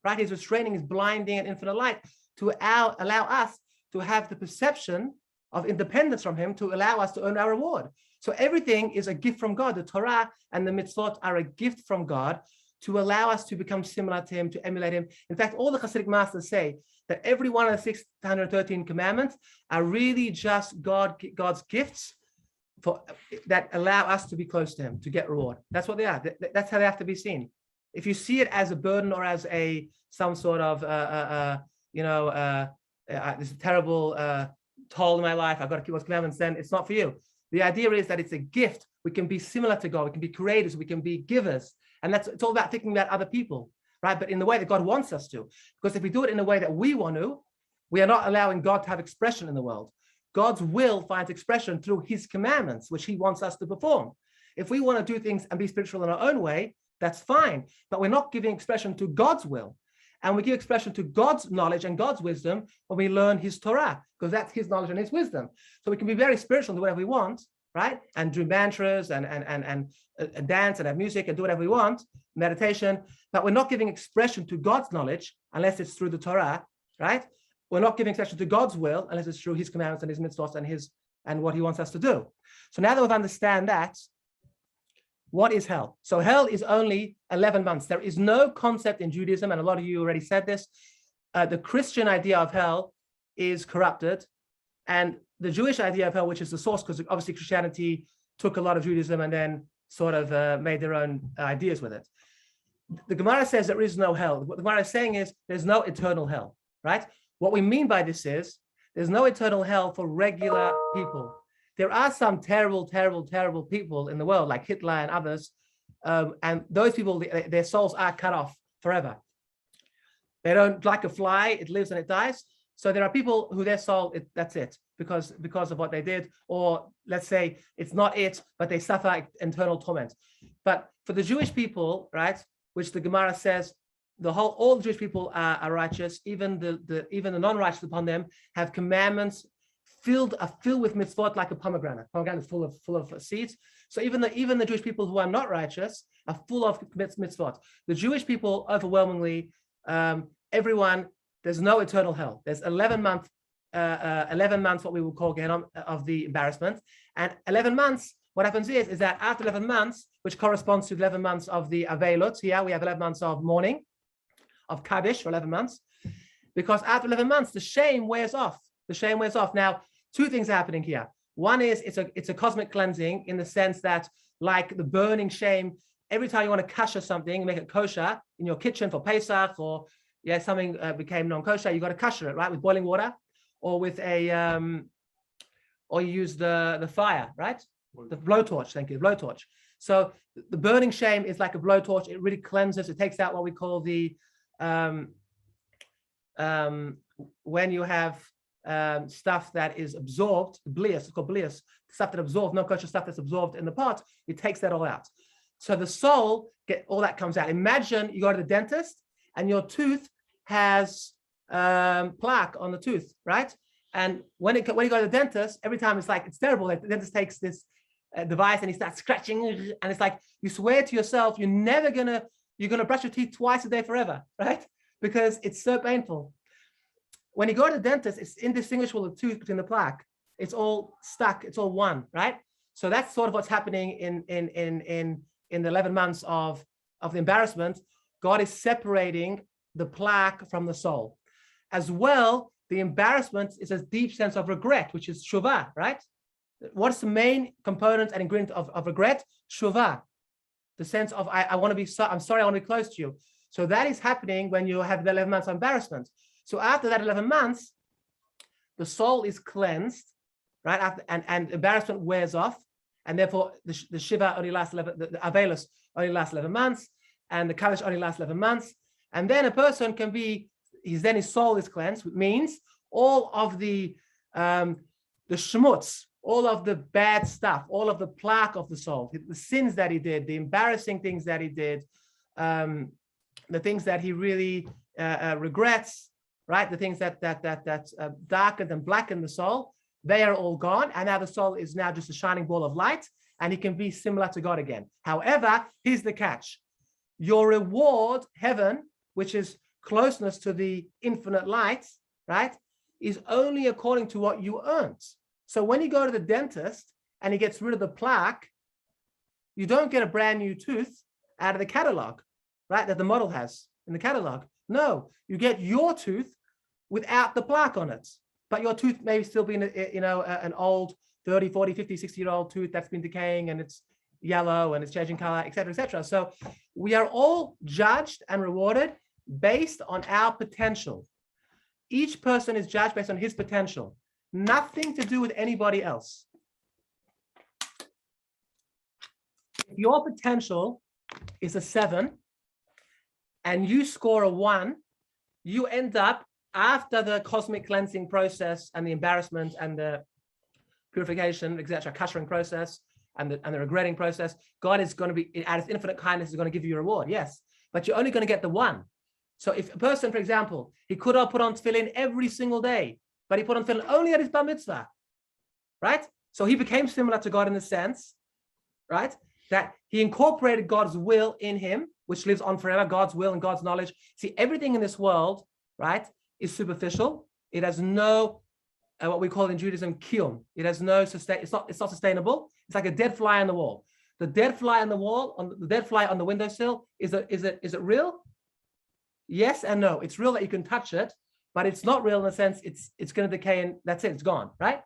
A: right? He's restraining his blinding and infinite light to allow us to have the perception of independence from him, to allow us to earn our reward. So everything is a gift from God. The Torah and the mitzvot are a gift from God to allow us to become similar to him, to emulate him. In fact, all the Hasidic masters say that every one of the 613 commandments are really just God's gifts that allow us to be close to him, to get reward. That's what they are. That's how they have to be seen. If you see it as a burden or as some sort of this terrible toll in my life, I've got to keep God's commandments, then it's not for you. The idea is that it's a gift. We can be similar to God. We can be creators. We can be givers. And it's all about thinking about other people, right? But in the way that God wants us to. Because if we do it in the way that we want to, we are not allowing God to have expression in the world. God's will finds expression through his commandments, which he wants us to perform. If we want to do things and be spiritual in our own way, that's fine. But we're not giving expression to God's will. And we give expression to God's knowledge and God's wisdom when we learn his Torah, because that's his knowledge and his wisdom. So we can be very spiritual and do whatever we want, right? And do mantras and dance and have music and do whatever we want, meditation, but we're not giving expression to God's knowledge unless it's through the Torah, right? We're not giving expression to God's will unless it's through his commandments and his mitzvot and what he wants us to do. So now that we've understand that, what is hell? So hell is only 11 months. There is no concept in Judaism, and a lot of you already said this. The Christian idea of hell is corrupted, and the Jewish idea of hell, which is the source, because obviously Christianity took a lot of Judaism and then sort of made their own ideas with it. The Gemara says there is no hell. What the Gemara is saying is there's no eternal hell, right? What we mean by this is there's no eternal hell for regular people. There are some terrible, terrible, terrible people in the world, like Hitler and others, and those people, their souls are cut off forever. They don't, like a fly, it lives and it dies. So there are people who their soul, that's it, because of what they did, or let's say it's not it, but they suffer internal torment. But for the Jewish people, right, which the Gemara says, all the Jewish people are righteous, even the non-righteous upon them have commandments filled with mitzvot like a pomegranate. Pomegranate is full of seeds. So even the Jewish people who are not righteous are full of mitzvot. The Jewish people overwhelmingly, everyone, there's no eternal hell. There's 11 months, what we will call Gehenna of the embarrassment. And 11 months, what happens is that after 11 months, which corresponds to 11 months of the Aveilot, here we have 11 months of mourning, of Kaddish for 11 months, because after 11 months, the shame wears off. The shame wears off. Now, two things are happening here. One is it's a cosmic cleansing in the sense that, like the burning shame, every time you want to kasher something, make it kosher in your kitchen for Pesach, or something became non-kosher, you got to kasher it, right, with boiling water, or with or you use the fire, right? The blowtorch, thank you, the blowtorch. So the burning shame is like a blowtorch. It really cleanses. It takes out what we call the when you have stuff that is absorbed, blias, it's called blias, stuff that absorbs, non-kosher stuff that's absorbed in the pot, it takes that all out. So the soul, all that comes out. Imagine you go to the dentist and your tooth has plaque on the tooth, right? And when you go to the dentist, every time it's terrible. Like the dentist takes this device and he starts scratching, and it's like you swear to yourself you're gonna brush your teeth twice a day forever, right? Because it's so painful. When you go to the dentist, it's indistinguishable, the tooth between the plaque. It's all stuck. It's all one, right? So that's sort of what's happening in the 11 months of the embarrassment. God is separating the plaque from the soul. As well, the embarrassment is a deep sense of regret, which is shuvah, right? What's the main component and ingredient of regret? Shuvah. The sense of, I'm sorry, I want to be close to you. So that is happening when you have the 11 months of embarrassment. So after that 11 months, the soul is cleansed, right? After, and embarrassment wears off, and therefore the Shiva only lasts 11, the Avelus only lasts 11 months, and the Kalish only lasts 11 months. And then a person can be, then his soul is cleansed, which means all of the schmutz, all of the bad stuff, all of the plaque of the soul, the sins that he did, the embarrassing things that he did, the things that he really regrets, right? The things that darkened and blackened the soul, they are all gone. And now the soul is now just a shining ball of light, and he can be similar to God again. However, here's the catch. Your reward, heaven, which is closeness to the infinite light, right, is only according to what you earned. So when you go to the dentist and he gets rid of the plaque, you don't get a brand new tooth out of the catalog, right, that the model has in the catalog. No, you get your tooth without the plaque on it. But your tooth may still be, an old 30, 40, 50, 60-year-old tooth that's been decaying and it's yellow and it's changing color, et cetera, et cetera. So we are all judged and rewarded based on our potential. Each person is judged based on his potential. Nothing to do with anybody else. If your potential is a 7 and you score a 1, you end up, after the cosmic cleansing process and the embarrassment and the purification, etc., kashering process and the regretting process, God is going to be, out of his infinite kindness, is going to give you a reward, yes, but you're only going to get the 1. So if a person, for example, he could have put on tefillin every single day, but he put on tefillin only at his bar mitzvah, right? So he became similar to God in the sense, right, that he incorporated God's will in him, which lives on forever, God's will and God's knowledge. See, everything in this world, right, is superficial. It has no, what we call in Judaism, kiyum. It has no sustain. It's not sustainable. It's like a dead fly on the wall. The dead fly on the wall, the dead fly on the windowsill, is it real? Yes and no. It's real that you can touch it, but it's not real in the sense it's going to decay and that's it. It's gone, right?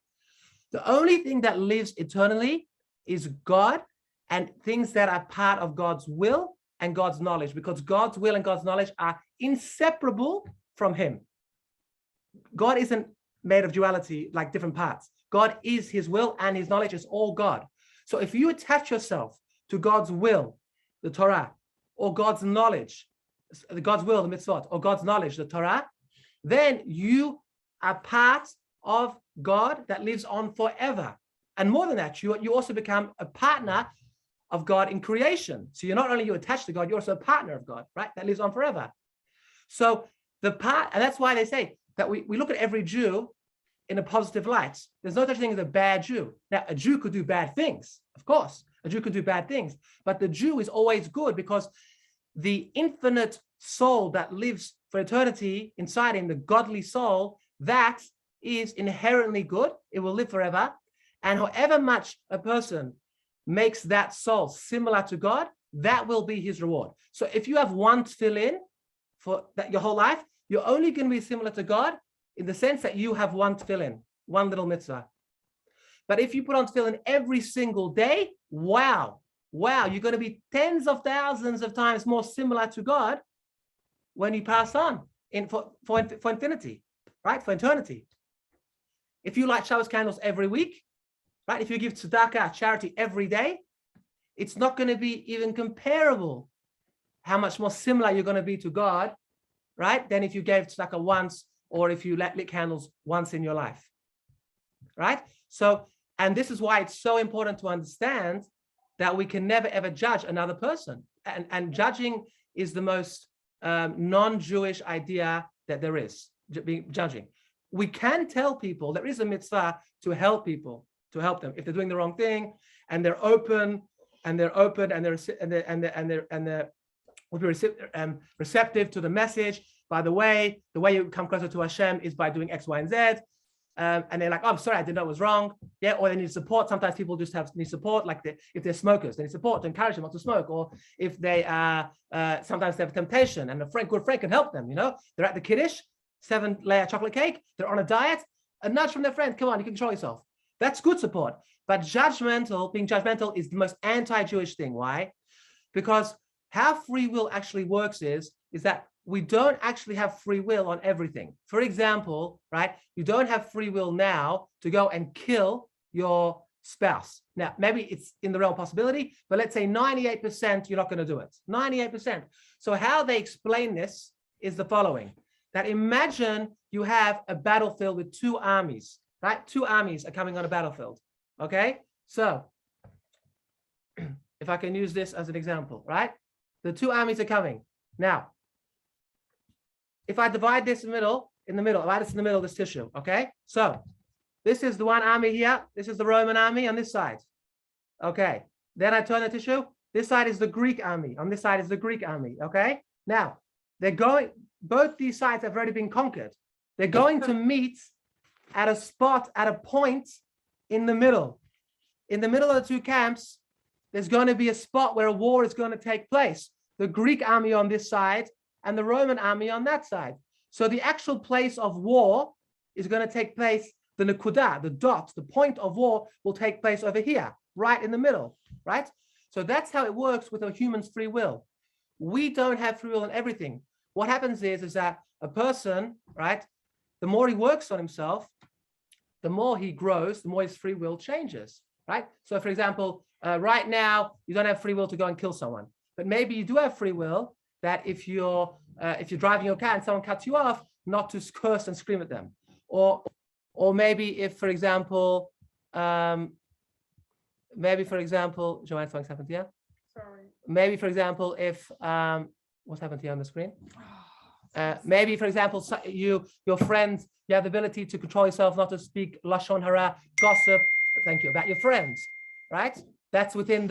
A: The only thing that lives eternally is God and things that are part of God's will and God's knowledge, because God's will and God's knowledge are inseparable from him. God isn't made of duality like different parts. God is his will and his knowledge is all God. So if you attach yourself to God's will, the Torah, or God's knowledge, God's will, the mitzvot, or God's knowledge, the Torah, then you are part of God that lives on forever. And more than that, you also become a partner of God in creation. So you're not only you attached to God, you're also a partner of God, right? That lives on forever. So and that's why they say that we look at every Jew in a positive light. There's no such thing as a bad Jew. Now, a Jew could do bad things, of course. A Jew could do bad things, but the Jew is always good because the infinite soul that lives for eternity inside him, the godly soul, that is inherently good. It will live forever. And however much a person makes that soul similar to God, that will be his reward. So if you have one tefillin for that your whole life, you're only going to be similar to God in the sense that you have one tefillin, one little mitzvah. But if you put on tefillin every single day, wow, you're going to be tens of thousands of times more similar to God when you pass on for infinity, right? For eternity. If you light Shabbos candles every week, right? If you give tzedakah, charity every day, it's not going to be even comparable how much more similar you're going to be to God, right? Than if you gave tzedakah once or if you lit candles once in your life, right? So, and this is why it's so important to understand that we can never ever judge another person. And judging is the most non-Jewish idea that there is, judging. We can tell people there is a mitzvah to help people, to help them if they're doing the wrong thing, and they're open, and they're receptive to the message. By the way you come closer to Hashem is by doing X, Y, and Z. And they're like, oh, I'm sorry, I didn't know it was wrong. Yeah, or they need support. Sometimes people just need support, like if they're smokers, they need support to encourage them not to smoke. Or if they are, sometimes they have temptation and a good friend can help them, They're at the Kiddush, 7-layer chocolate cake, they're on a diet, a nudge from their friend, come on, you can control yourself. That's good support. But being judgmental is the most anti-Jewish thing. Why? Because how free will actually works is that we don't actually have free will on everything. For example, right, you don't have free will now to go and kill your spouse. Now, maybe it's in the realm of possibility, but let's say 98% you're not going to do it. 98%. So how they explain this is the following, that imagine you have a battlefield with two armies, right? Two armies are coming on a battlefield, okay? So if I can use this as an example, right? The two armies are coming. Now, if I divide this in the middle, divide this in the middle of this tissue, okay? So this is the one army here. This is the Roman army on this side. Okay. Then I turn the tissue. This side is the Greek army. On this side is the Greek army. Okay. Now, both these sides have already been conquered. They're going to meet at a spot, at a point in the middle. In the middle of the two camps, there's going to be a spot where a war is going to take place. The Greek army on this side and the Roman army on that side. So the actual place of war is going to take place. The nekuda, the dot, the point of war will take place over here, right in the middle, right? So that's how it works with a human's free will. We don't have free will in everything. What happens is that a person, right, the more he works on himself, the more he grows, the more his free will changes, right? So for example, right now, you don't have free will to go and kill someone, but maybe you do have free will that if you're driving your car and someone cuts you off, not to curse and scream at them. Or maybe if, for example, Joanne, something's happened here.
H: Sorry.
A: Maybe, for example, if, what's happened here on the screen? Maybe, for example, your friends, you have the ability to control yourself not to speak lashon hara, gossip, thank you, about your friends, right? That's within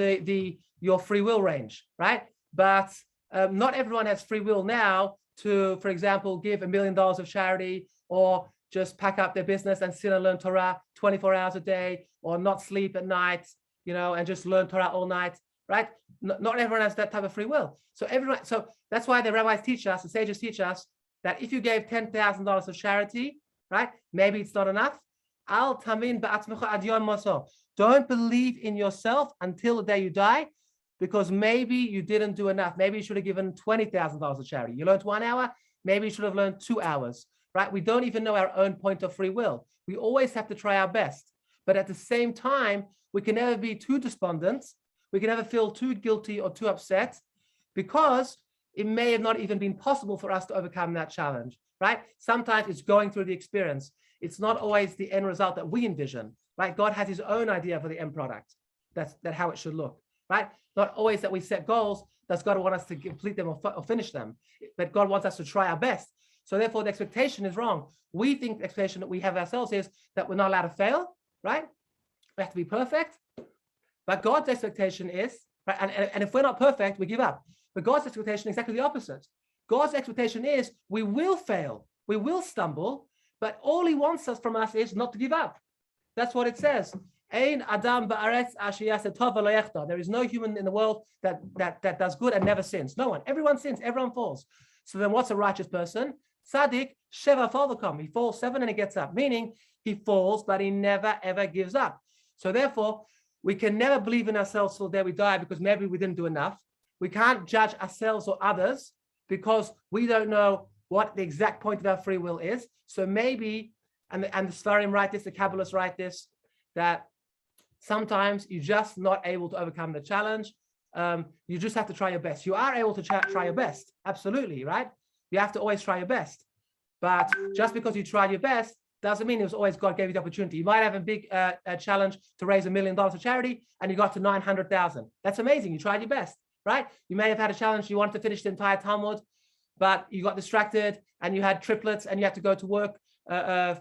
A: your free will range, right? But not everyone has free will now to, for example, give $1 million of charity, or just pack up their business and sit and learn Torah 24 hours a day, or not sleep at night, and just learn Torah all night, right? Not everyone has that type of free will. So that's why the rabbis teach us, the sages teach us, that if you gave $10,000 of charity, right, maybe it's not enough. Al tamin ba'atzmecha ad yom moso. Don't believe in yourself until the day you die, because maybe you didn't do enough. Maybe you should have given $20,000 of charity. You learned 1 hour, maybe you should have learned 2 hours. Right? We don't even know our own point of free will. We always have to try our best. But at the same time, we can never be too despondent. We can never feel too guilty or too upset, because it may have not even been possible for us to overcome that challenge, right? Sometimes it's going through the experience. It's not always the end result that we envision, right? God has his own idea for the end product. That's how it should look, right? Not always that we set goals. Does God want us to complete them or finish them? But God wants us to try our best. So therefore, the expectation is wrong. We think the expectation that we have ourselves is that we're not allowed to fail, right? We have to be perfect. But God's expectation is, right? And if we're not perfect, we give up. But God's expectation is exactly the opposite. God's expectation is we will fail, we will stumble, but all he wants from us is not to give up. That's what it says. Ein adam ba'aretz asher yaseh tov v'lo yechta. There is no human in the world that does good and never sins. No one. Everyone sins. Everyone falls. So then what's a righteous person? Tzaddik, sheva fogelgarn. He falls 7 and he gets up, meaning he falls, but he never, ever gives up. So therefore, we can never believe in ourselves till the day we die, because maybe we didn't do enough. We can't judge ourselves or others because we don't know what the exact point of our free will is. So maybe, and the Sfarim write this, the Kabbalists write this, that sometimes you're just not able to overcome the challenge. You just have to try your best. You are able to try your best. Absolutely, right? You have to always try your best. But just because you tried your best doesn't mean it was always God gave you the opportunity. You might have a big challenge to raise $1 million of charity and you got to 900,000. That's amazing. You tried your best, right? You may have had a challenge. You wanted to finish the entire Talmud, but you got distracted and you had triplets and you had to go to work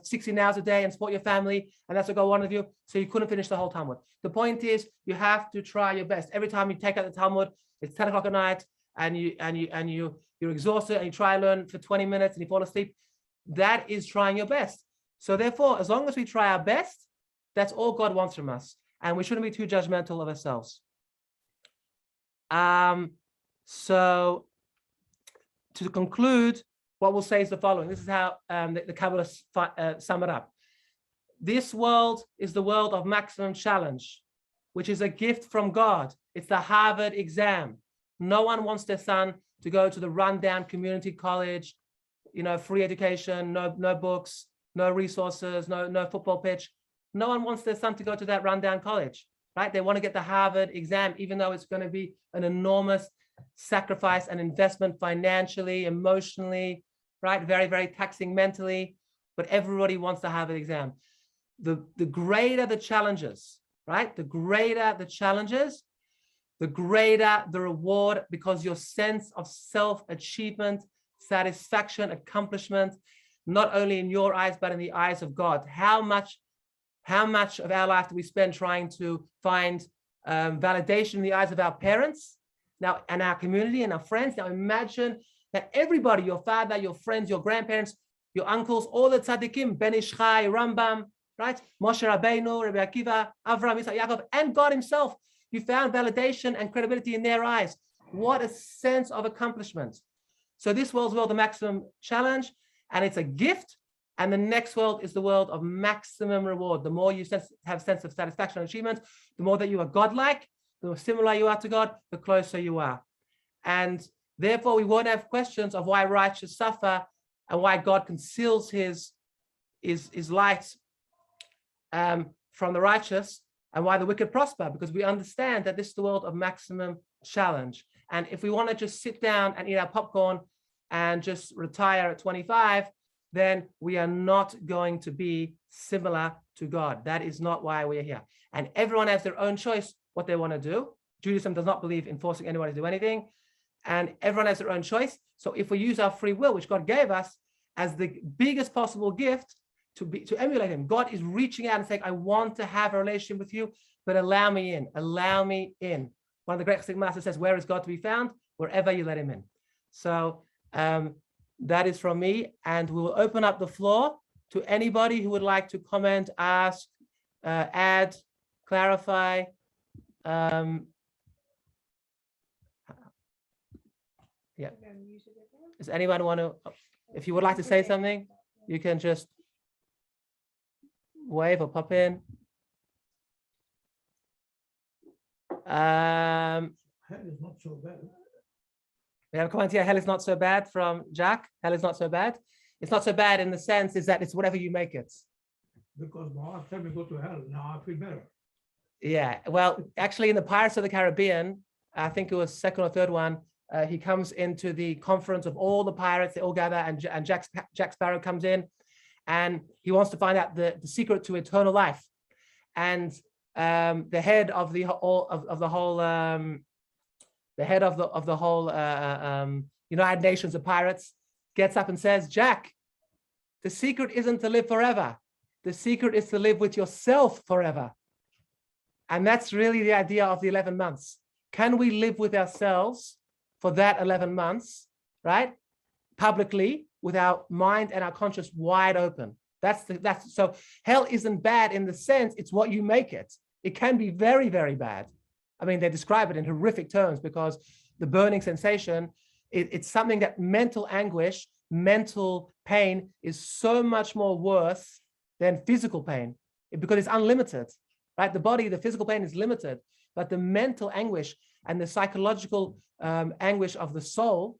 A: 16 hours a day and support your family. And that's what God wanted of you. So you couldn't finish the whole Talmud. The point is you have to try your best. Every time you take out the Talmud, it's 10 o'clock at night and you're exhausted and you try to learn for 20 minutes and you fall asleep. That is trying your best. So therefore, as long as we try our best, that's all God wants from us. And we shouldn't be too judgmental of ourselves. So to conclude, what we'll say is the following. This is how the Kabbalists sum it up. This world is the world of maximum challenge, which is a gift from God. It's the Harvard exam. No one wants their son to go to the rundown community college, you know, free education, no books, no resources, no football pitch. No one wants their son to go to that rundown college, right? They want to get the Harvard exam, even though it's going to be an enormous sacrifice and investment financially, emotionally, right? Very, very taxing mentally, but everybody wants the Harvard exam. The greater the challenges, right? The greater the challenges, the greater the reward, because your sense of self-achievement, satisfaction, accomplishment, not only in your eyes, but in the eyes of God. How much of our life do we spend trying to find validation in the eyes of our parents now, and our community and our friends? Now imagine that everybody, your father, your friends, your grandparents, your uncles, all the tzaddikim, Ben Ish Chai, Rambam, right? Moshe Rabbeinu, Rabbi Akiva, Avraham, Yitzhak, Yaakov, and God himself. You found validation and credibility in their eyes. What a sense of accomplishment. So this world's world, the maximum challenge, and it's a gift. And the next world is the world of maximum reward. The more you have a sense of satisfaction and achievement, the more that you are godlike, the more similar you are to God, the closer you are. And therefore, we won't have questions of why righteous suffer and why God conceals his light from the righteous, and why the wicked prosper, because we understand that this is the world of maximum challenge. And if we want to just sit down and eat our popcorn and just retire at 25, then we are not going to be similar to God. That is not why we are here. And everyone has their own choice what they want to do. Judaism does not believe in forcing anyone to do anything. And everyone has their own choice. So if we use our free will, which God gave us as the biggest possible gift to emulate him, God is reaching out and saying, I want to have a relationship with you, but allow me in, allow me in. One of the great Hasidic masters says, where is God to be found? Wherever you let him in. So that is from me, and we will open up the floor to anybody who would like to comment, ask, add, clarify. Yeah. Does anyone want to, if you would like to say something, you can just wave or pop in.
D: Hell is not so bad.
A: We have a comment here, hell is not so bad, from Jack. Hell is not so bad. It's not so bad in the sense is that it's whatever you make it.
D: Because my last time we go to hell, now I feel better.
A: Yeah, well, actually in the Pirates of the Caribbean, I think it was second or third one, he comes into the conference of all the pirates, they all gather, and Jack Sparrow comes in, and he wants to find out the secret to eternal life. And the head of the whole United Nations of Pirates gets up and says, Jack, the secret isn't to live forever. The secret is to live with yourself forever. And that's really the idea of the 11 months. Can we live with ourselves for that 11 months, right? Publicly, with our mind and our conscience wide open. So hell isn't bad in the sense it's what you make it. It can be very, very bad. I mean, they describe it in horrific terms because the burning sensation, it's something that mental anguish, mental pain is so much more worse than physical pain because it's unlimited, right? The body, the physical pain is limited, but the mental anguish and the psychological anguish of the soul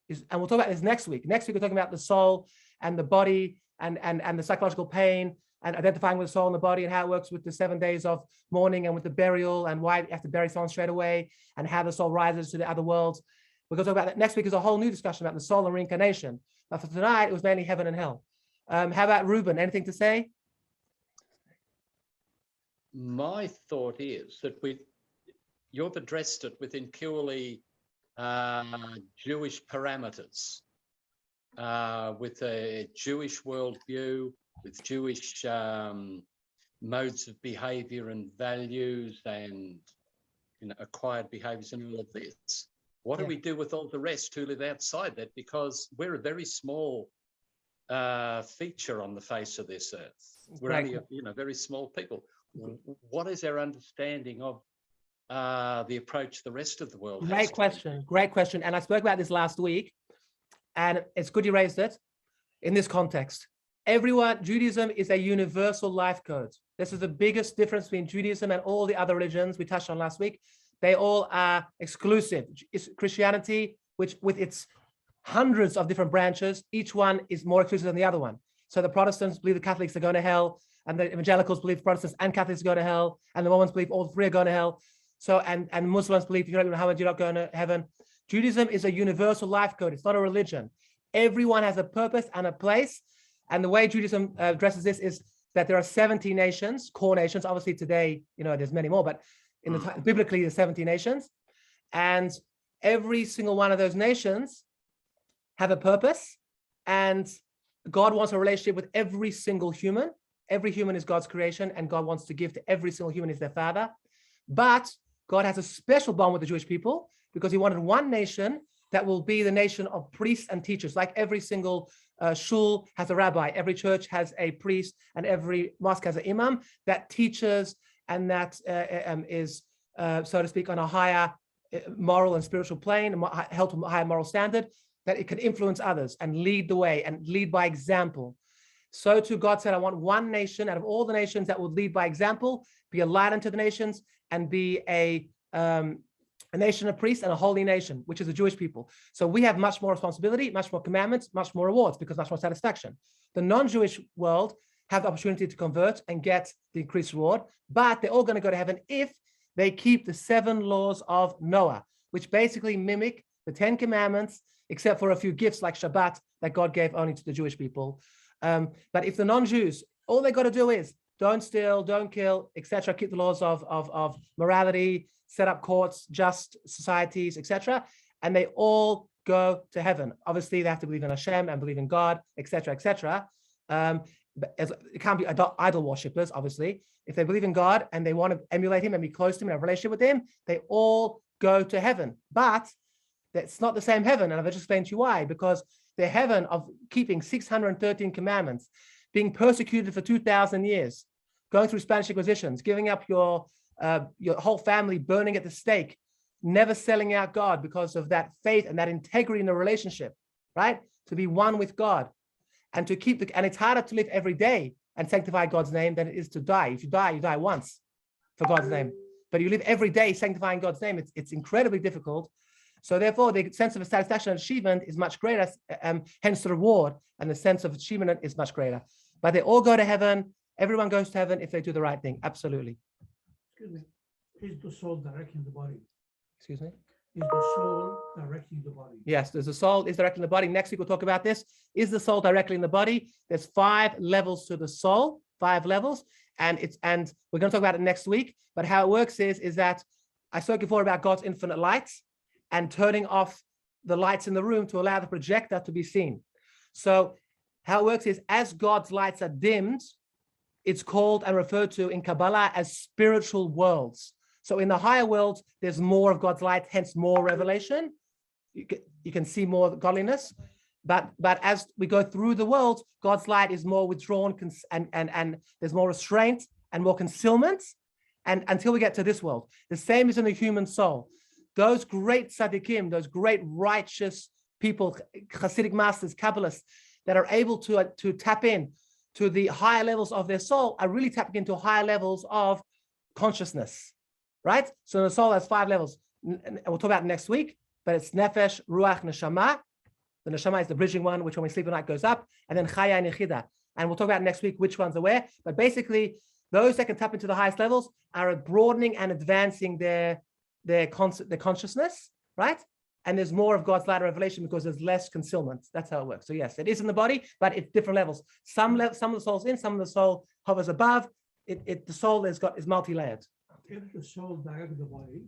A: is, and we'll talk about this next week. Next week, we're talking about the soul and the body and the psychological pain and identifying with the soul and the body and how it works with the 7 days of mourning and with the burial and why you have to bury someone straight away and how the soul rises to the other worlds. We're going to talk about that. Next week is a whole new discussion about the soul and reincarnation. But for tonight, it was mainly heaven and hell. How about Ruben? Anything to say?
E: My thought is that you've addressed it within purely Jewish parameters, with a Jewish worldview, with Jewish modes of behavior and values and acquired behaviors and all of this. What do we do with all the rest who live outside that? Because we're a very small feature on the face of this earth. We're only very small people. What is our understanding of the approach the rest of the world has?
A: Great question. And I spoke about this last week, and it's good you raised it in this context. Judaism is a universal life code. This is the biggest difference between Judaism and all the other religions we touched on last week. They all are exclusive. Christianity, which with its hundreds of different branches, each one is more exclusive than the other one. So the Protestants believe the Catholics are going to hell, and the evangelicals believe Protestants and Catholics go to hell, and the Mormons believe all three are going to hell. So, and Muslims believe if you don't believe in Muhammad, you're not going to heaven. Judaism is a universal life code. It's not a religion. Everyone has a purpose and a place. And the way Judaism addresses this is that there are 70 nations, core nations. Obviously today, there's many more, but in the biblically, there's 70 nations. And every single one of those nations have a purpose. And God wants a relationship with every single human. Every human is God's creation, and God wants to give to every single human as their father. But God has a special bond with the Jewish people because he wanted one nation that will be the nation of priests and teachers. Like every single shul has a rabbi, every church has a priest, and every mosque has an imam that teaches and that is, so to speak, on a higher moral and spiritual plane, held to a higher moral standard, that it can influence others and lead the way and lead by example. So too, God said, I want one nation out of all the nations that will lead by example, be a light unto the nations, and be a nation of priests and a holy nation, which is the Jewish people. So we have much more responsibility, much more commandments, much more rewards, because much more satisfaction. The non-Jewish world have the opportunity to convert and get the increased reward, but they're all going to go to heaven if they keep the 7 laws of Noah, which basically mimic the 10 commandments, except for a few gifts like Shabbat that God gave only to the Jewish people. But if the non-Jews, all they got to do is don't steal, don't kill, etc., keep the laws of morality, set up courts, just societies, etc., and they all go to heaven. Obviously, they have to believe in Hashem and believe in God, etc., etc. It can't be idol worshippers, obviously. If they believe in God and they want to emulate him and be close to him and have a relationship with him, they all go to heaven. But that's not the same heaven, and I've just explained to you why. Because the heaven of keeping 613 commandments, being persecuted for 2,000 years, going through Spanish inquisitions, giving up your whole family, burning at the stake, never selling out God because of that faith and that integrity in the relationship, right? To be one with God and to keep and it's harder to live every day and sanctify God's name than it is to die. If you die, you die once for God's name. But you live every day sanctifying God's name, it's incredibly difficult. So therefore, the sense of satisfaction and achievement is much greater, hence the reward, and the sense of achievement is much greater. But they all go to heaven. Everyone goes to heaven if they do the right thing. Absolutely.
D: Excuse me. Is the soul directing the body?
A: Excuse me?
D: Is the soul directing the body?
A: Yes, there's the soul is directing the body. Next week, we'll talk about this. Is the soul directly in the body? There's 5 levels to the soul, 5 levels. And we're going to talk about it next week. But how it works is that I spoke before about God's infinite lights and turning off the lights in the room to allow the projector to be seen. So how it works is as God's lights are dimmed, it's called and referred to in Kabbalah as spiritual worlds. So in the higher worlds, there's more of God's light, hence more revelation. You can see more godliness. But as we go through the world, God's light is more withdrawn and there's more restraint and more concealment, and until we get to this world. The same is in the human soul. Those great tzaddikim, those great righteous people, Hasidic masters, Kabbalists, that are able to tap in to the higher levels of their soul are really tapping into higher levels of consciousness, right? So the soul has 5 levels, and we'll talk about it next week, but it's nefesh, ruach, neshama. The neshama is the bridging one, which when we sleep at night goes up, and then chaya and yechida. And we'll talk about next week which ones are where, but basically those that can tap into the highest levels are broadening and advancing their consciousness, right? And there's more of God's light revelation because there's less concealment. That's how it works. So yes, it is in the body, but it's different levels. Some of the soul's in, some of the soul hovers above. The soul is multi-layered.
D: If the soul directs the body,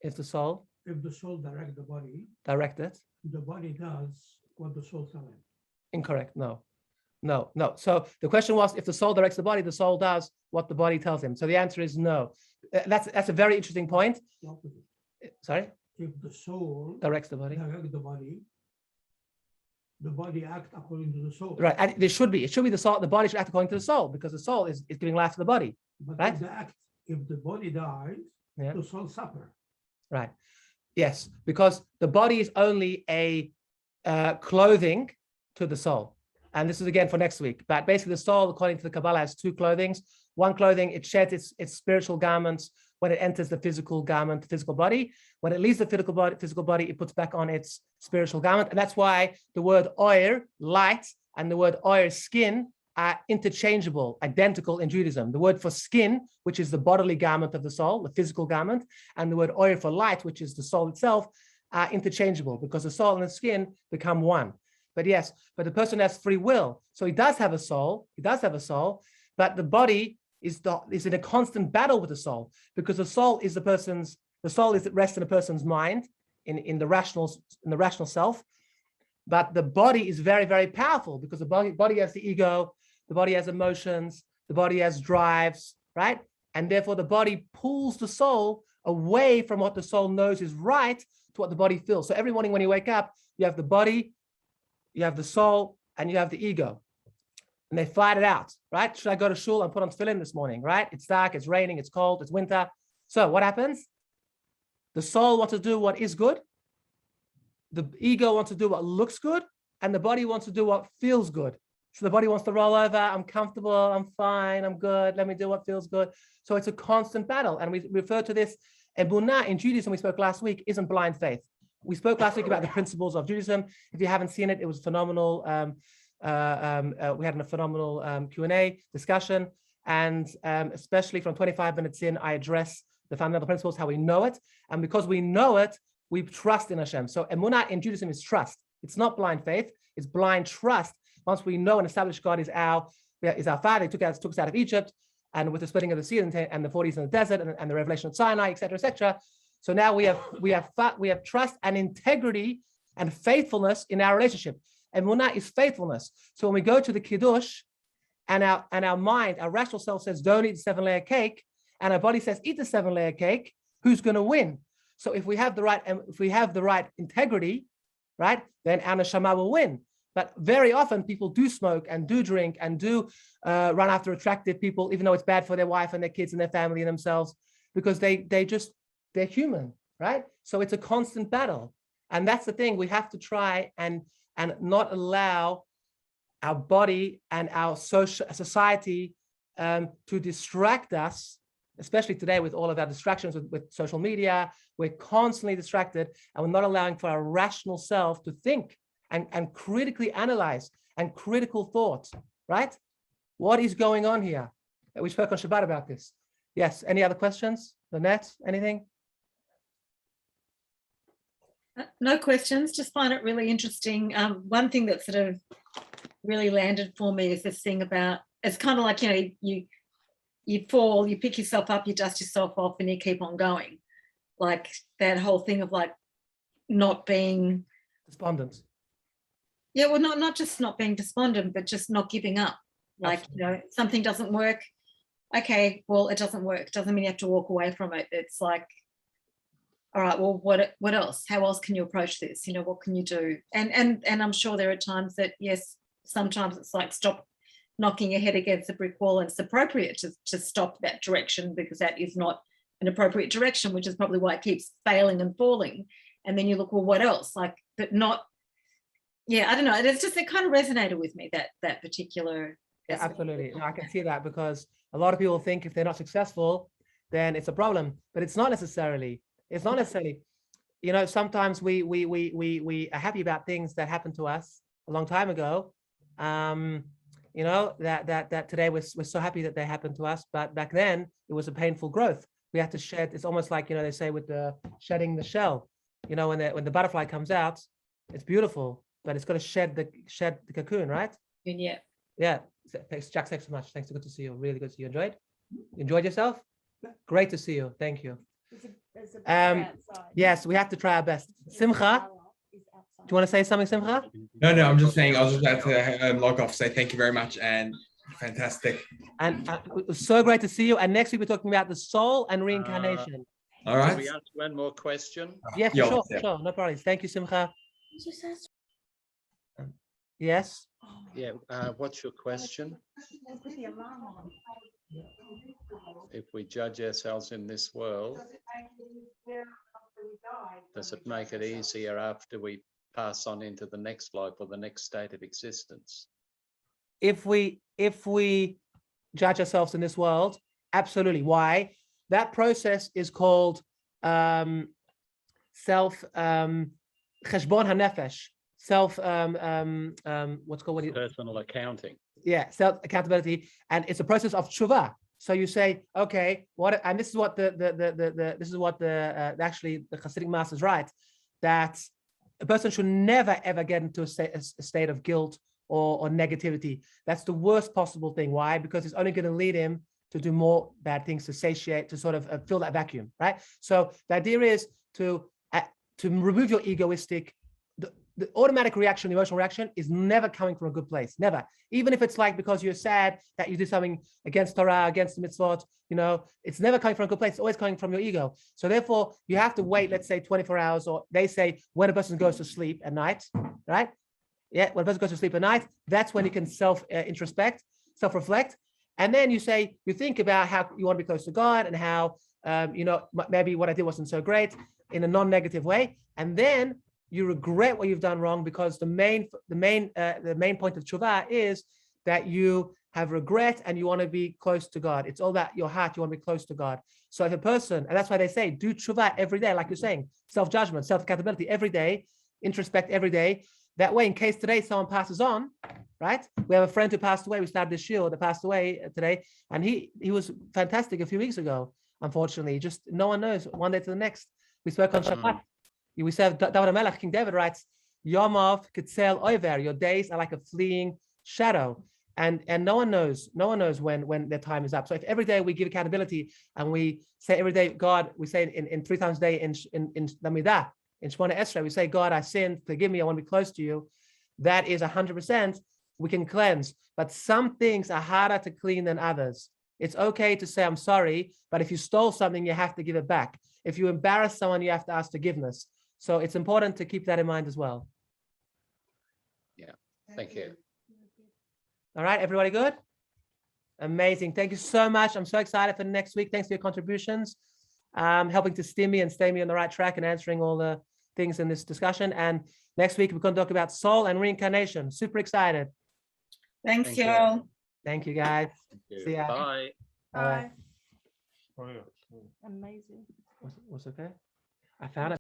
A: If the soul
D: directs the body,
A: direct it,
D: the body does what the soul tells it.
A: incorrect. No. So the question was, if the soul directs the soul does what the body tells him. So the answer is no. That's a very interesting point. Sorry?
D: If the soul
A: Directs the body.
D: The body acts according to the soul.
A: Right. And it should be the soul. The body should act according to the soul because the soul is giving life to the body.
D: But
A: right?
D: If the body dies,
A: Yeah.
D: the soul suffers.
A: Right. Yes, because the body is only a clothing to the soul. And this is again for next week. But basically the soul, according to the Kabbalah, has 2 clothings. One clothing, it sheds its spiritual garments when it enters the physical garment, the physical body. When it leaves the physical body, it puts back on its spiritual garment. And that's why the word oir, light, and the word oir, skin, are interchangeable, identical in Judaism. The word for skin, which is the bodily garment of the soul, the physical garment, and the word oir for light, which is the soul itself, are interchangeable because the soul and the skin become one. But yes, but the person has free will. So he does have a soul, but the body is in a constant battle with the soul, because the soul is that rests in a person's mind, in the rational self. But the body is very, very powerful, because the body has the ego, the body has emotions, the body has drives, right? And therefore the body pulls the soul away from what the soul knows is right to what the body feels. So every morning when you wake up, you have the body, you have the soul, and you have the ego. And they fight it out, right? Should I go to shul and put on tefillin this morning, right? It's dark, it's raining, it's cold, it's winter. So what happens? The soul wants to do what is good. The ego wants to do what looks good, and the body wants to do what feels good. So the body wants to roll over. I'm comfortable. I'm fine. I'm good. Let me do what feels good. So it's a constant battle. And we refer to this. Emunah in Judaism, we spoke last week, isn't blind faith. We spoke last week about the principles of Judaism. If you haven't seen it, it was phenomenal. We had a phenomenal Q&A discussion. And especially from 25 minutes in, I address the fundamental principles, how we know it. And because we know it, we trust in Hashem. So emunah in Judaism is trust. It's not blind faith. It's blind trust. Once we know and establish God is our Father, He took us out of Egypt, and with the splitting of the sea and the 40s in the desert and the revelation of Sinai, etc., etc. So now we have trust and integrity and faithfulness in our relationship. Emunah is faithfulness. So when we go to the Kiddush, and our mind, our rational self says, don't eat the 7-layer cake, and our body says, eat the 7-layer cake, who's going to win? So if we have the right integrity, right, then our neshama will win. But very often people do smoke and do drink and do run after attractive people, even though it's bad for their wife and their kids and their family and themselves, because they're human, right? So it's a constant battle. And that's the thing, we have to try and not allow our body and our society to distract us, especially today with all of our distractions with social media. We're constantly distracted, and we're not allowing for our rational self to think and critically analyze and critical thought, right? What is going on here? We spoke on Shabbat about this. Yes, any other questions? Lynette, anything?
B: No questions, just find it really interesting. One thing that sort of really landed for me is this thing about, it's kind of like, you fall, you pick yourself up, you dust yourself off, and you keep on going. Like that whole thing of like not being
A: despondent.
B: Yeah, well, not just not being despondent, but just not giving up. Like, something doesn't work. Okay, well, it doesn't work. Doesn't mean you have to walk away from it. It's like, all right, well, what else? How else can you approach this? What can you do? And I'm sure there are times that, yes, sometimes it's like stop knocking your head against a brick wall, and it's appropriate to stop that direction, because that is not an appropriate direction, which is probably why it keeps failing and falling. And then you look, well, what else? Like, but not, yeah, I don't know. It's just, it kind of resonated with me, that particular.
A: Yeah, absolutely. No, I can see that, because a lot of people think if they're not successful, then it's a problem, but it's not necessarily. It's not necessarily. Sometimes we are happy about things that happened to us a long time ago. That today we're so happy that they happened to us, but back then it was a painful growth. We had to shed. It's almost like, they say with the shedding the shell, when the butterfly comes out, it's beautiful, but it's got to shed the cocoon, right? Yeah. Jack, thanks so much. Thanks. Good to see you. Really good to see you. Enjoyed yourself? Great to see you. Thank you. Yes, we have to try our best. Simcha, do you want to say something, Simcha?
I: No, I'm just saying, I was just about to log off. Say thank you very much, and fantastic.
A: And it was so great to see you. And next week we're talking about the soul and reincarnation.
I: All right.
E: Can we ask one more question?
A: Yeah, for sure. No problem. Thank you, Simcha. Yes.
E: Yeah. What's your question? If we judge ourselves in this world, does it make it easier after we pass on into the next life or the next state of existence?
A: If we judge ourselves in this world, absolutely. Why? that process is called self cheshbon hanefesh, self what's called
E: personal accounting.
A: Yeah, self accountability, and it's a process of tshuva. So you say, okay, what? And this is what actually the Hasidic masters write, that a person should never ever get into a state of guilt or negativity. That's the worst possible thing. Why? Because it's only going to lead him to do more bad things, to satiate, to sort of fill that vacuum, right? So the idea is to remove your egoistic. The automatic reaction, the emotional reaction, is never coming from a good place. Never. Even if it's like because you're sad that you did something against Torah, against the mitzvot, it's never coming from a good place. It's always coming from your ego. So therefore, you have to wait, let's say 24 hours, or they say when a person goes to sleep at night, right? Yeah, when a person goes to sleep at night, that's when you can self-introspect, self-reflect. And then you think about how you want to be close to God and how, maybe what I did wasn't so great in a non-negative way. And then you regret what you've done wrong, because the main point of tshuva is that you have regret and you want to be close to God. It's all about your heart. You want to be close to God. So if a person, and that's why they say, do tshuva every day, like you're saying, self-judgment, self-accountability every day, introspect every day. That way, in case today someone passes on, right? We have a friend who passed away. We started this shiur that passed away today, and he was fantastic a few weeks ago. Unfortunately, just no one knows, one day to the next. We spoke on Shabbat. We said, David HaMelech, King David writes, Yomov Ketzel Oiver, your days are like a fleeing shadow. And no one knows when their time is up. So if every day we give accountability and we say every day, God, we say in 3 times a day in Lamidah, in Shemona Esrei, we say, God, I sinned, forgive me, I want to be close to you. That is 100%, we can cleanse. But some things are harder to clean than others. It's okay to say, I'm sorry, but if you stole something, you have to give it back. If you embarrass someone, you have to ask forgiveness. So it's important to keep that in mind as well.
E: Yeah, thank you.
A: All right, everybody good? Amazing. Thank you so much. I'm so excited for next week. Thanks for your contributions, helping to steer me and stay me on the right track and answering all the things in this discussion. And next week, we're going to talk about soul and reincarnation. Super excited.
B: Thanks, Yoel.
A: Thank you, guys.
E: Thank you.
A: See ya.
E: Bye.
A: Bye.
H: Amazing.
A: What's okay? I found it.